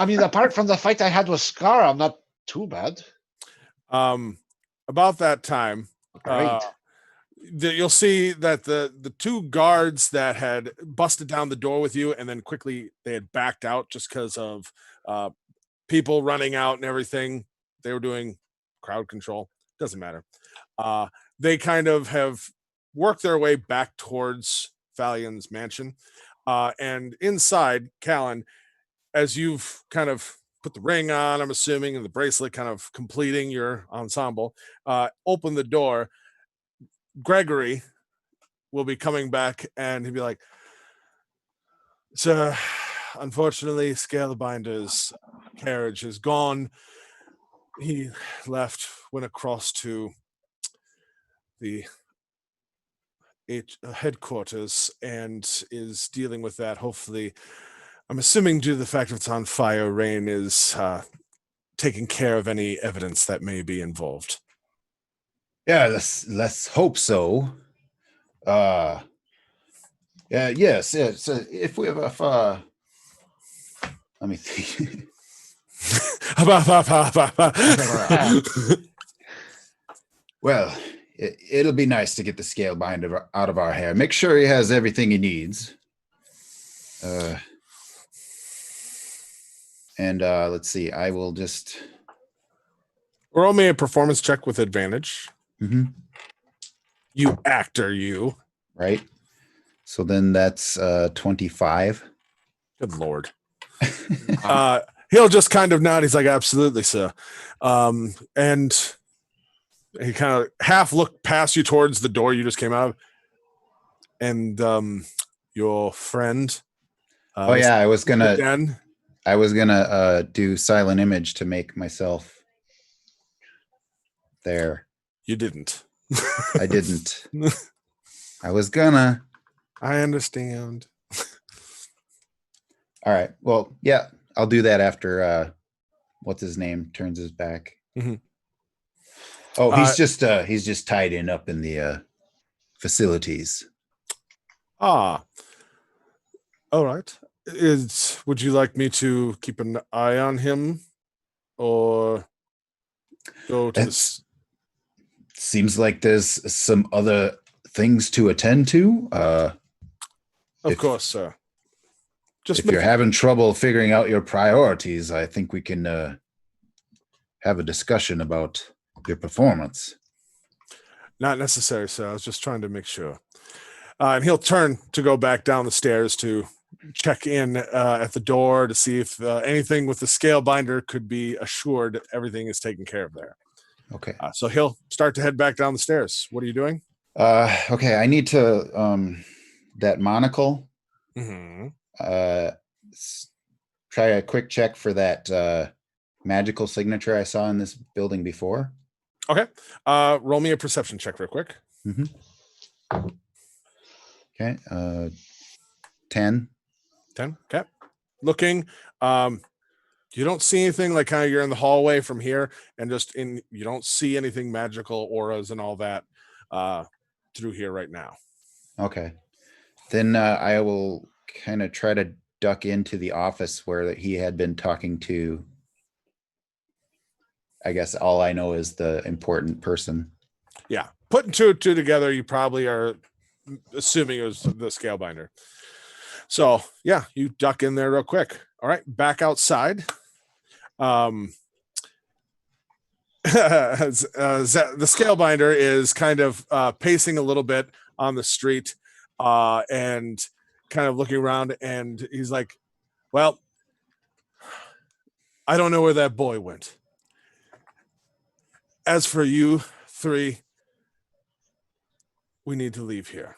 mean, apart from the fight I had with Scar, I'm not too bad. About that time, Great. you'll see that the two guards that had busted down the door with you and then quickly they had backed out just because of people running out and everything. They were doing crowd control. Doesn't matter. They kind of have worked their way back towards Fallion's mansion. And inside, Callan, as you've kind of put the ring on, I'm assuming, and the bracelet kind of completing your ensemble, open the door. Gregory will be coming back and he'll be like, sir, unfortunately, Scalebinder's carriage is gone. He went across to the headquarters and is dealing with that. Hopefully, I'm assuming due to the fact that it's on fire, Rain is taking care of any evidence that may be involved. Yeah, let's hope so. Yeah, yes. If we have let me think. Well, it'll be nice to get the scale binder out of our hair. Make sure he has everything he needs. And let's see. I will just. Roll me a performance check with advantage. Mhm. You actor, you. Right. So then that's 25. Good Lord. He'll just kind of nod. He's like, absolutely, sir. And he kind of half looked past you towards the door you just came out of. And your friend. Oh yeah, I was gonna. Dan, I was gonna do silent image to make myself there. You didn't. I didn't. I was gonna. I understand. All right. Well, yeah, I'll do that after what's his name turns his back. Mhm. Oh, he's just tied in up in the facilities. Ah. All right. Would you like me to keep an eye on him or go to this? Seems like there's some other things to attend to. Of if- course, sir. Just If you're having trouble figuring out your priorities, I think we can have a discussion about your performance. not necessary, sir. I was just trying to make sure. And he'll turn to go back down the stairs to check in at the door to see if anything with the scale binder could be assured everything is taken care of there. Okay. So he'll start to head back down the stairs. What are you doing? Okay, I need to that monocle. Mm-hmm. Try a quick check for that magical signature I saw in this building before. Okay. Roll me a perception check real quick. Okay. 10. 10. Okay. Looking. You don't see anything like kind of you're in the hallway from here and you don't see anything magical auras and all that through here right now. Okay. Then I will kind of try to duck into the office where he had been talking to. I guess all I know is the important person. Yeah. Putting two and two together, you probably are assuming it was the scale binder. So yeah, you duck in there real quick. All right, back outside. The scale binder is kind of pacing a little bit on the street and kind of looking around, and he's like, well, I don't know where that boy went. As for you three, we need to leave here.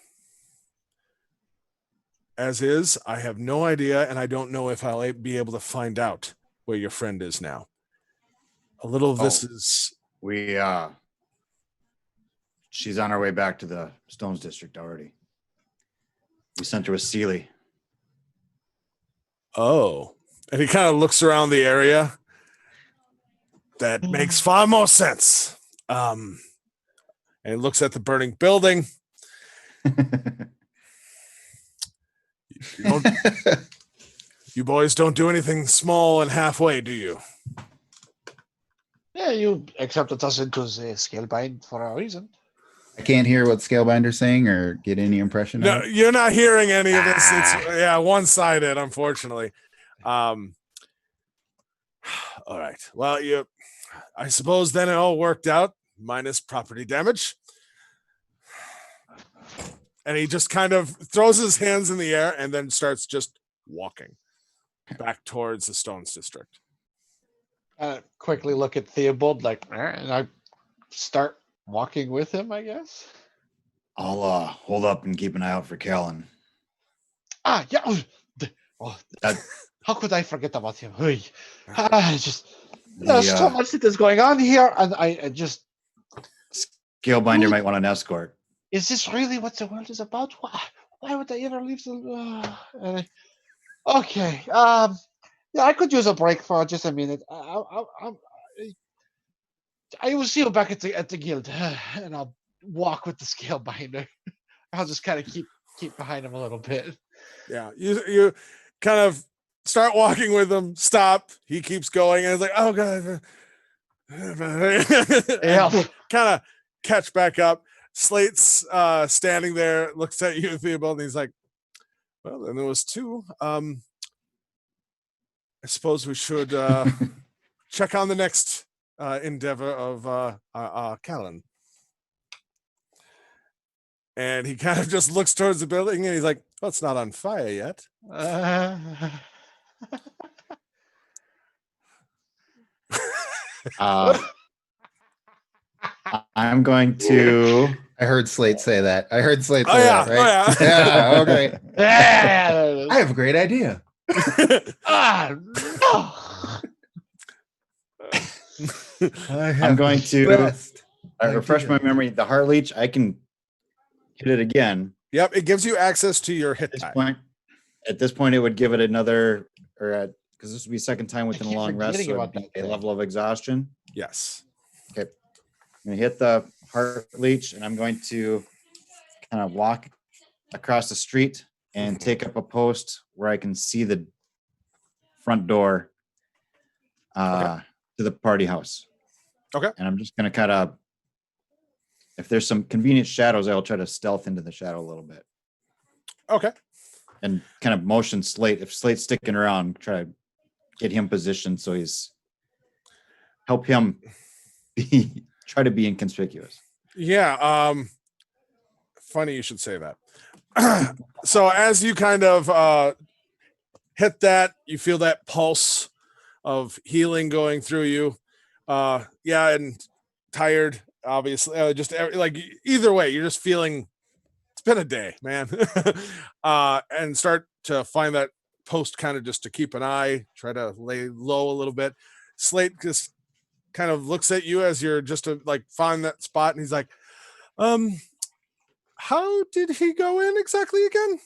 As is, I have no idea, and I don't know if I'll be able to find out where your friend is now. A little of this is... She's on her way back to the Stones District already. We sent her with Sealy. Oh. And he kind of looks around the area. That makes far more sense. And he looks at the burning building. You boys don't do anything small and halfway, do you? Yeah, you accepted us into the Scalebind for a reason. I can't hear what Scalebinder's saying or get any impression No, of it. you're not hearing any of this. It's one-sided, unfortunately. All right. Well, I suppose then it all worked out, minus property damage. And he just kind of throws his hands in the air and then starts just walking back towards the Stones District. Quickly look at Theobald, and I start walking with him, I guess. I'll hold up and keep an eye out for Callan. Yeah. How could I forget about him? There's so much that is going on here, and I just... Scalebinder might want an escort. Is this really what the world is about? Why would I ever leave the... okay. Yeah, I could use a break for just a minute. I will see you back at the guild, and I'll walk with the scale binder. I'll just kind of keep behind him a little bit. Yeah, you kind of start walking with him. Stop. He keeps going, and it's like, oh god. Yeah. Kind of catch back up. Slate's standing there, looks at you, Theobald, and he's like, well, then there was two. I suppose we should check on the next endeavor of Callan. And he kind of just looks towards the building and he's like, well, it's not on fire yet. I'm going to... I heard Slate say that. Oh, yeah. That, right? Oh, yeah. Yeah, okay. Yeah. I have a great idea. I'm going to Best refresh my idea. memory. The heart leech, I can hit it again. Yep, it gives you access to your hit At this die. point, it would give it another, or because this would be second time within a keep long rest, forgetting so it'd about be that a thing. level of exhaustion. Yes. I'm gonna hit the heart leech, and I'm going to kind of walk across the street and take up a post where I can see the front door to the party house. Okay. And I'm just gonna kind of, if there's some convenient shadows, I'll try to stealth into the shadow a little bit Okay. and kind of motion Slate. If Slate's sticking around, try to get him positioned so help him try to be inconspicuous. Yeah. Funny you should say that. So as you kind of hit that, you feel that pulse of healing going through you. Yeah, and tired, obviously. Like either way, you're just feeling it's been a day, man. And start to find that post kind of just to keep an eye, try to lay low a little bit. Slate just kind of looks at you as you're just to like find that spot, and he's like, how did he go in exactly again?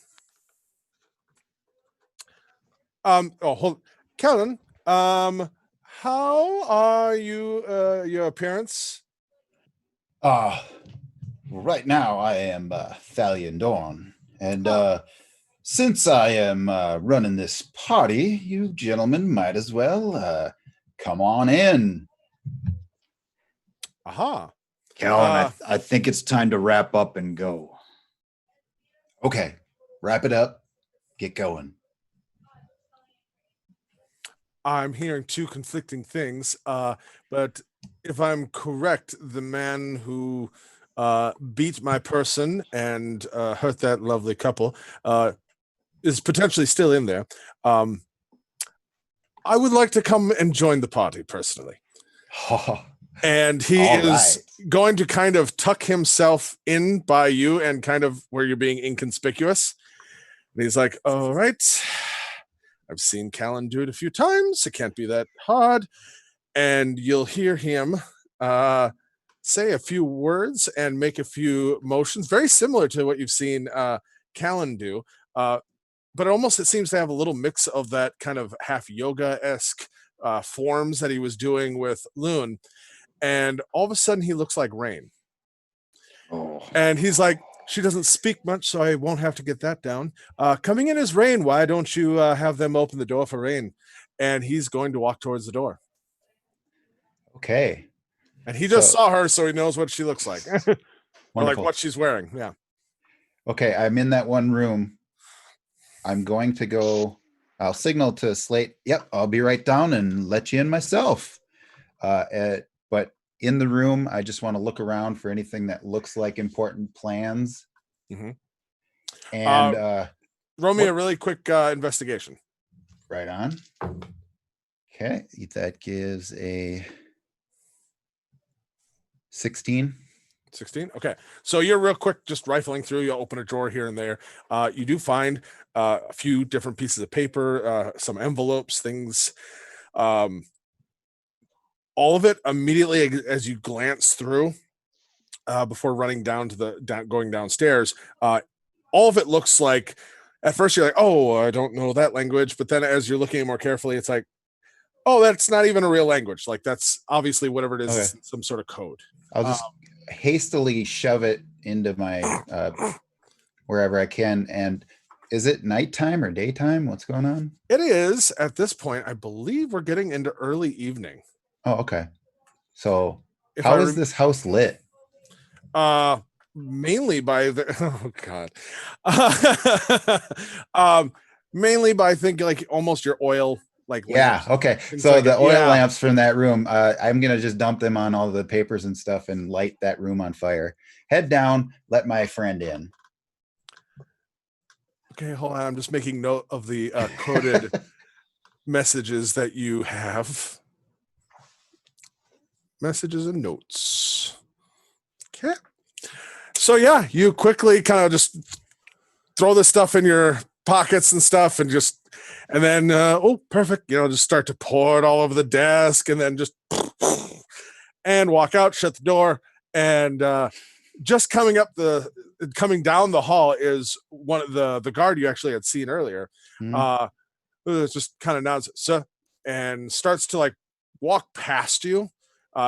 Hold, Kellen, how are you, your appearance? Right now I am Thalion Dawn, and since I am running this party, you gentlemen might as well come on in. Aha. Callan, I think it's time to wrap up and go. Okay, wrap it up. Get going. I'm hearing two conflicting things, but if I'm correct, the man who beat my person and hurt that lovely couple is potentially still in there. I would like to come and join the party personally. And he All is going to kind of tuck himself in by you and kind of where you're being inconspicuous. And he's like, all right, I've seen Callan do it a few times. It can't be that hard. And you'll hear him say a few words and make a few motions, very similar to what you've seen Callan do. But it seems to have a little mix of that kind of half yoga-esque forms that he was doing with Loon. And all of a sudden he looks like Rain. Oh. And he's like, she doesn't speak much, so I won't have to get that down. Coming in is Rain. Why don't you have them open the door for Rain? And he's going to walk towards the door. Okay. And he just So- saw her, so he knows what she looks like. Or like Wonderful. what she's wearing. Yeah. Okay, I'm in that one room. I'm going to go. I'll signal to Slate. Yep, I'll be right down and let you in myself. But in the room, I just want to look around for anything that looks like important plans. Mhm. And Roll me What- a really quick investigation. right on. Okay, that gives a 16. 16. Okay. So you're real quick, just rifling through. You open a drawer here and there. You do find a few different pieces of paper, some envelopes, things. All of it immediately as you glance through before running down to going downstairs. All of it looks like, at first you're like, oh, I don't know that language. But then as you're looking more carefully, it's like, oh, that's not even a real language. Like that's obviously whatever it is, Okay. is some sort of code. I'll just hastily shove it into my wherever I can. And is it nighttime or daytime? What's going on? It is at this point. I believe we're getting into early evening. Oh, okay. So If how I is this house lit? mainly by the mainly by thinking like almost your oil like Yeah. lamps. Okay. Things So like the it. oil Yeah. lamps from that room, I'm gonna just dump them on all the papers and stuff and light that room on fire. Head down. Let my friend in. Okay, hold on. I'm just making note of the coded messages that you have. Messages and notes. Okay. So yeah, you quickly kind of just throw this stuff in your pockets and stuff and then oh, perfect. Just start to pour it all over the desk and then just and walk out, shut the door, and just coming down the hall is one of the guard you actually had seen earlier. Mhm. Just kind of nods, sir, and starts to like walk past you.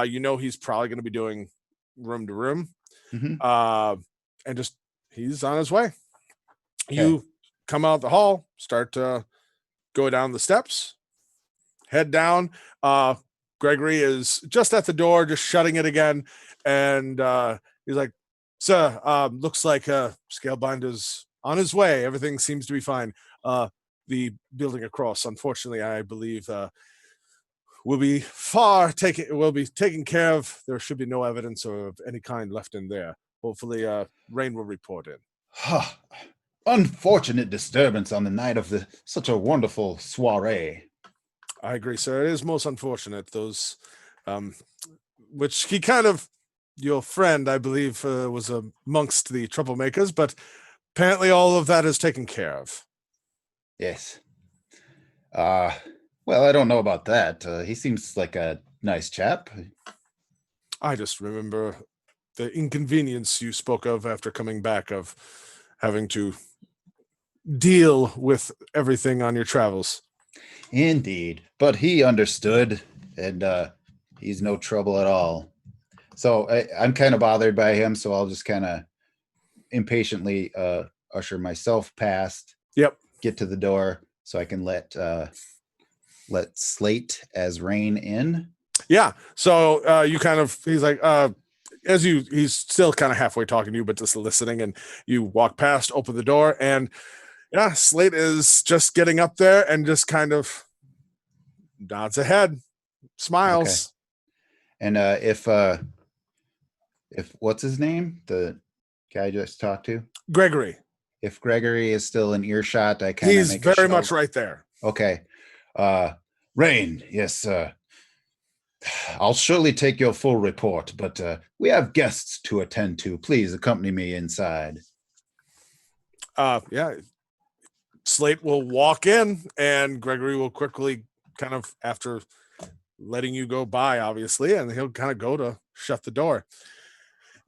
You know he's probably going to be doing room to room, Mhm. and just he's on his way. Okay. You come out the hall, start to go down the steps, head down. Gregory is just at the door, just shutting it again, and he's like, "Sir, looks like Scalebinder's on his way. Everything seems to be fine. The building across, unfortunately, I believe, will be taken care of. There should be no evidence of any kind left in there. Hopefully, Rain will report in." Unfortunate disturbance on the night of such a wonderful soiree. I agree, sir. It is most unfortunate. Those, which he kind of, your friend, I believe, was amongst the troublemakers, but apparently all of that is taken care of. Yes. Well, I don't know about that. He seems like a nice chap. I just remember the inconvenience you spoke of after coming back of having to deal with everything on your travels. Indeed. But he understood, and he's no trouble at all. So I'm kind of bothered by him, so I'll just kind of impatiently usher myself past, Yep. get to the door so I can let Slate as Rain in. Yeah. So you kind of, he's like, he's still kind of halfway talking to you, but just listening. And you walk past, open the door, and yeah, Slate is just getting up there and just kind of nods ahead, smiles. And if what's his name? The guy I just talked to? Gregory. If Gregory is still in earshot, I kind of He's make a very show. much right there. Okay. Rain, yes, I'll surely take your full report, but we have guests to attend to. Please accompany me inside. Yeah. Slate will walk in, and Gregory will quickly kind of, after letting you go by, obviously, and he'll kind of go to shut the door.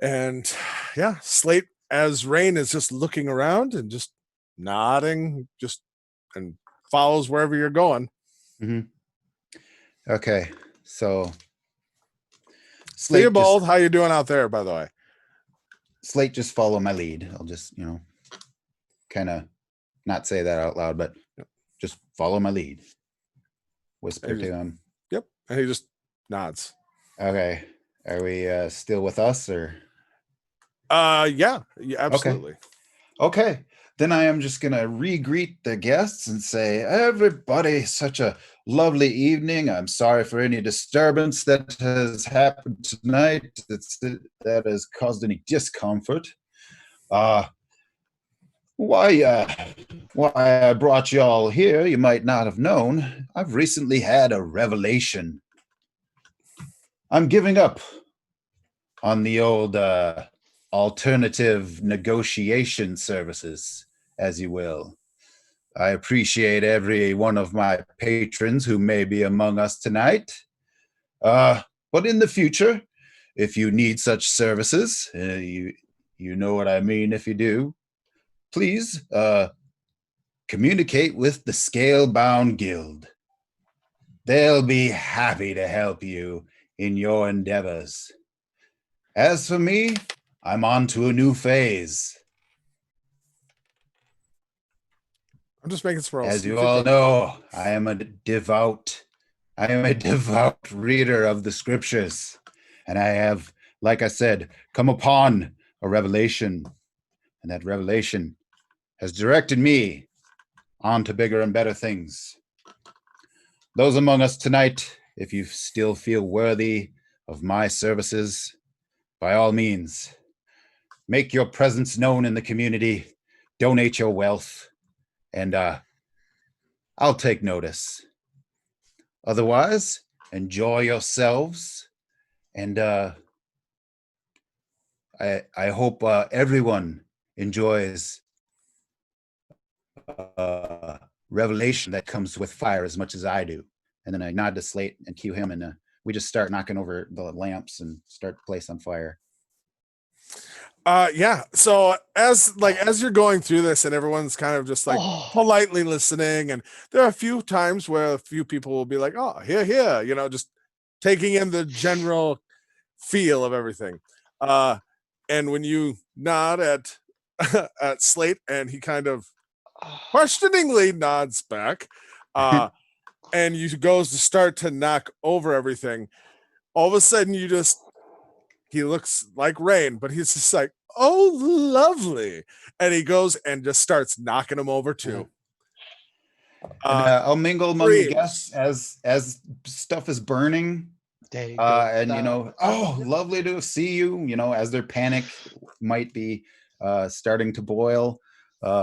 And yeah, Slate, as Rain is just looking around and just nodding, and follows wherever you're going. Okay, so Slate Theobald, how you doing out there, by the way? Slate, just follow my lead. I'll just, kind of not say that out loud, but just follow my lead. Whisper to him. Yep, and he just nods. Okay, are we still with us, or? Yeah, absolutely. Okay. Then I am just gonna re-greet the guests and say, everybody, such a lovely evening. I'm sorry for any disturbance that has happened tonight that has caused any discomfort. Why I brought you all here, you might not have known. I've recently had a revelation. I'm giving up on the old alternative negotiation services, as you will. I appreciate every one of my patrons who may be among us tonight. But in the future, if you need such services, you know what I mean if you do, please communicate with the Scalebound Guild. They'll be happy to help you in your endeavors. As for me, I'm on to a new phase. I'm just making some rolls. As you all know, I am a devout reader of the scriptures. And I have, like I said, come upon a revelation. And that revelation has directed me on to bigger and better things. Those among us tonight, if you still feel worthy of my services, by all means, make your presence known in the community, donate your wealth, and I'll take notice. Otherwise, enjoy yourselves, and I hope everyone enjoys revelation that comes with fire as much as I do. And then I nod to Slate and cue him, and we just start knocking over the lamps and start the place on fire? Yeah. So as you're going through this and everyone's kind of just like Oh. politely listening, and there are a few times where a few people will be like, "Oh, here," just taking in the general feel of everything. And when you nod at at Slate, and he kind of questioningly nods back, and you goes to start to knock over everything, all of a sudden he looks like Rain, but he's just like, "Oh, lovely," and he goes and just starts knocking them over too. And I'll mingle among the screams. guests as stuff is burning. There you go. And oh, lovely to see you. As their panic might be starting to boil,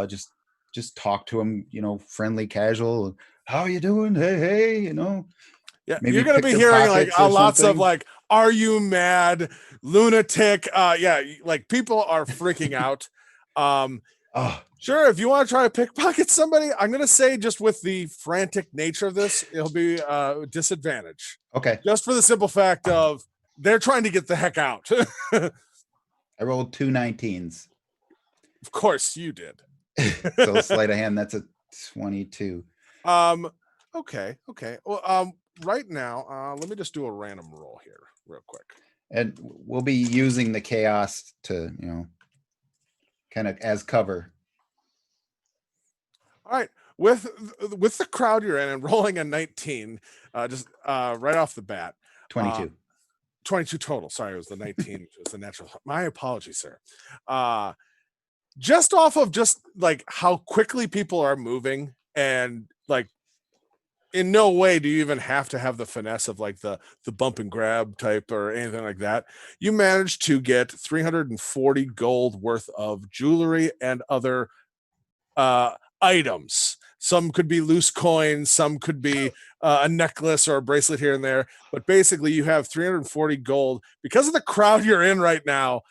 just talk to them. Friendly, casual. How are you doing? Hey. Yeah, maybe you're gonna pick be their hearing like pockets or lots of something. like, "Are you mad, lunatic?" Yeah, like people are freaking out. Oh, Sure, if you want to try to pickpocket somebody, I'm gonna say just with the frantic nature of this, it'll be disadvantage. okay. Just for the simple fact of they're trying to get the heck out. I rolled 2 19s. Of course you did. So sleight of hand, that's a 22. Okay. Well, right now, let me just do a random roll here real quick. And we'll be using the chaos to, kind of as cover. All right. With the crowd you're in and rolling a 19, just right off the bat. 22. 22 total. Sorry, it was the 19, which was the natural. My apologies, sir. Just off of just like how quickly people are moving, and like in no way do you even have to have the finesse of like the bump and grab type or anything like that. You managed to get 340 gold worth of jewelry and other items. Some could be loose coins, some could be a necklace or a bracelet here and there, but basically you have 340 gold because of the crowd you're in right now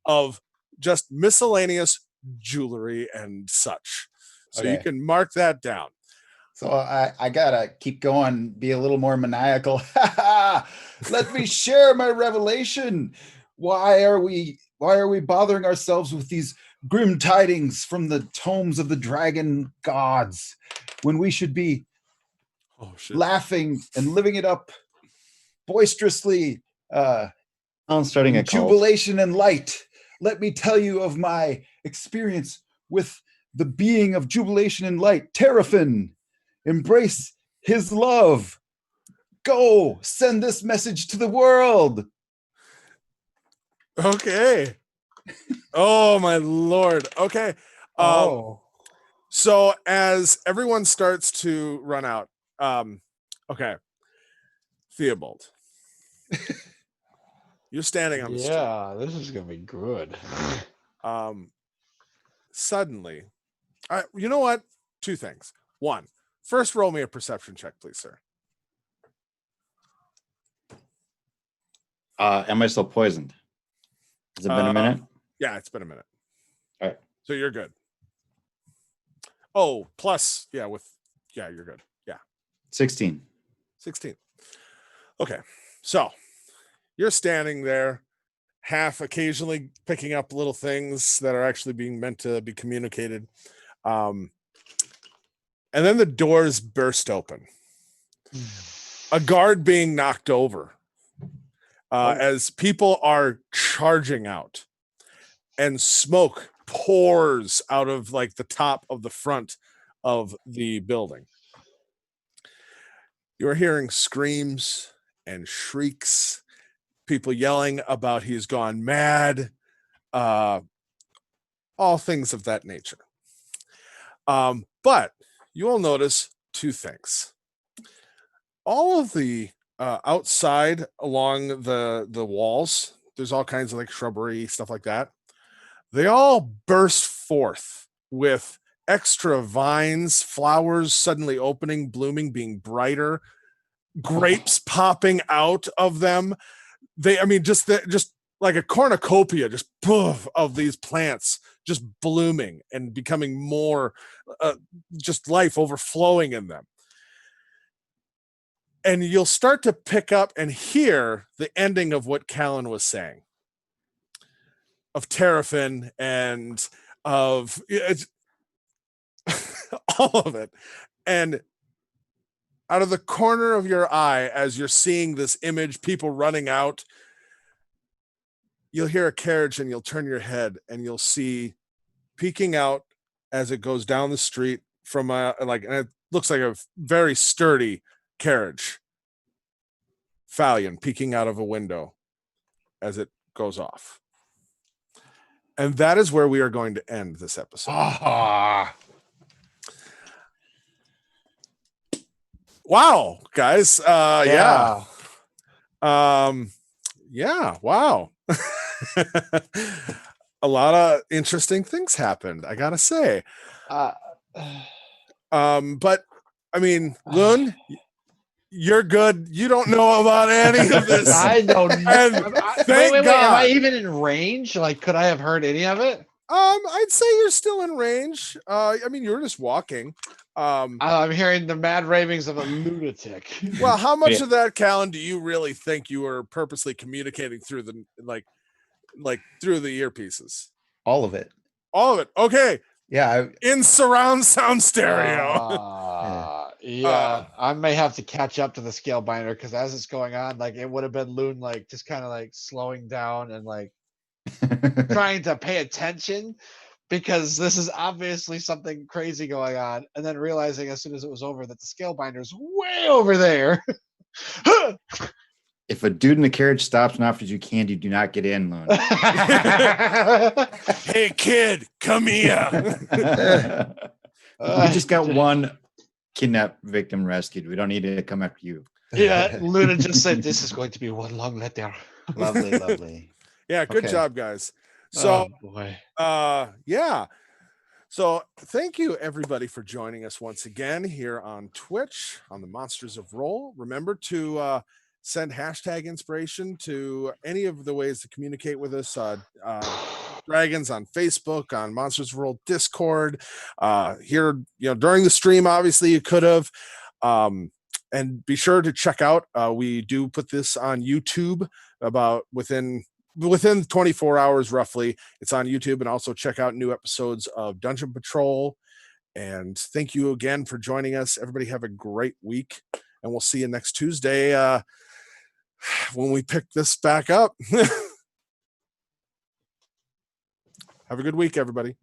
of just miscellaneous jewelry and such. So you Okay. can mark that down. So I gotta keep going, be a little more maniacal. Let me share my revelation. Why are we bothering ourselves with these grim tidings from the tomes of the dragon gods when we should be Oh shit. laughing and living it up boisterously, I'm starting a in cult. jubilation and light? Let me tell you of my experience with the being of jubilation and light, Terrafin. Embrace his love. Go send this message to the world. Okay. Oh my lord. Okay. So as everyone starts to run out, okay, Theobald, you're standing on the street. Yeah, this is gonna be good. Suddenly, you know what? Two things. One, first, roll me a perception check, please, sir. Am I still poisoned? Has it been a minute? Yeah, it's been a minute. All right. So you're good. Oh, plus, you're good. Yeah. 16. 16. Okay. So you're standing there, half occasionally picking up little things that are actually being meant to be communicated. And then the doors burst open. A guard being knocked over as people are charging out, and smoke pours out of like the top of the front of the building. You're hearing screams and shrieks, people yelling about he's gone mad, all things of that nature. But you will notice two things. All of the outside along the walls, there's all kinds of like shrubbery, stuff like that. They all burst forth with extra vines, flowers suddenly opening, blooming, being brighter, grapes popping out of them. Just like a cornucopia, just poof, of these plants just blooming and becoming more just life overflowing in them. and you'll start to pick up and hear the ending of what Callan was saying of Terrafin and of it's all of it. And out of the corner of your eye, as you're seeing this image, people running out, you'll hear a carriage and you'll turn your head and you'll see peeking out as it goes down the street from and it looks like a very sturdy carriage. Fallion peeking out of a window as it goes off. And that is where we are going to end this episode. Ah, Wow, guys. Yeah. Yeah, wow. A lot of interesting things happened, I gotta say. But I mean, Loon, you're good. You don't know about any of this. I don't know. And thank Am God. I even in range? Like, could I have heard any of it? I'd say you're still in range. I mean, you were just walking. I'm hearing the mad ravings of a lunatic. Well, how much Yeah. of that, Callan, do you really think you were purposely communicating through the like through the earpieces? All of it. All of it. Okay. Yeah. In surround sound stereo. Yeah, I may have to catch up to the scale binder because as it's going on, like it would have been Loon like just kind of like slowing down and like trying to pay attention because this is obviously something crazy going on, and then realizing as soon as it was over that the scale binder's way over there. If a dude in a carriage stops and offers you candy, do not get in, Loon. Hey, kid, come here. We just got one kidnap victim rescued. We don't need to come after you. Yeah, Luna just said this is going to be one long letter. Lovely, lovely. Yeah, good Okay. job, guys. So, Oh, boy. yeah. So thank you everybody for joining us once again here on Twitch on the Monsters of Roll. Remember to send hashtag inspiration to any of the ways to communicate with us. Dragons on Facebook, on Monsters of Roll Discord. Here, during the stream, obviously you could have. And be sure to check out. We do put this on YouTube about within 24 hours roughly. It's on YouTube, and also check out new episodes of Dungeon Patrol. And thank you again for joining us. Everybody have a great week, and we'll see you next Tuesday when we pick this back up. Have a good week, everybody.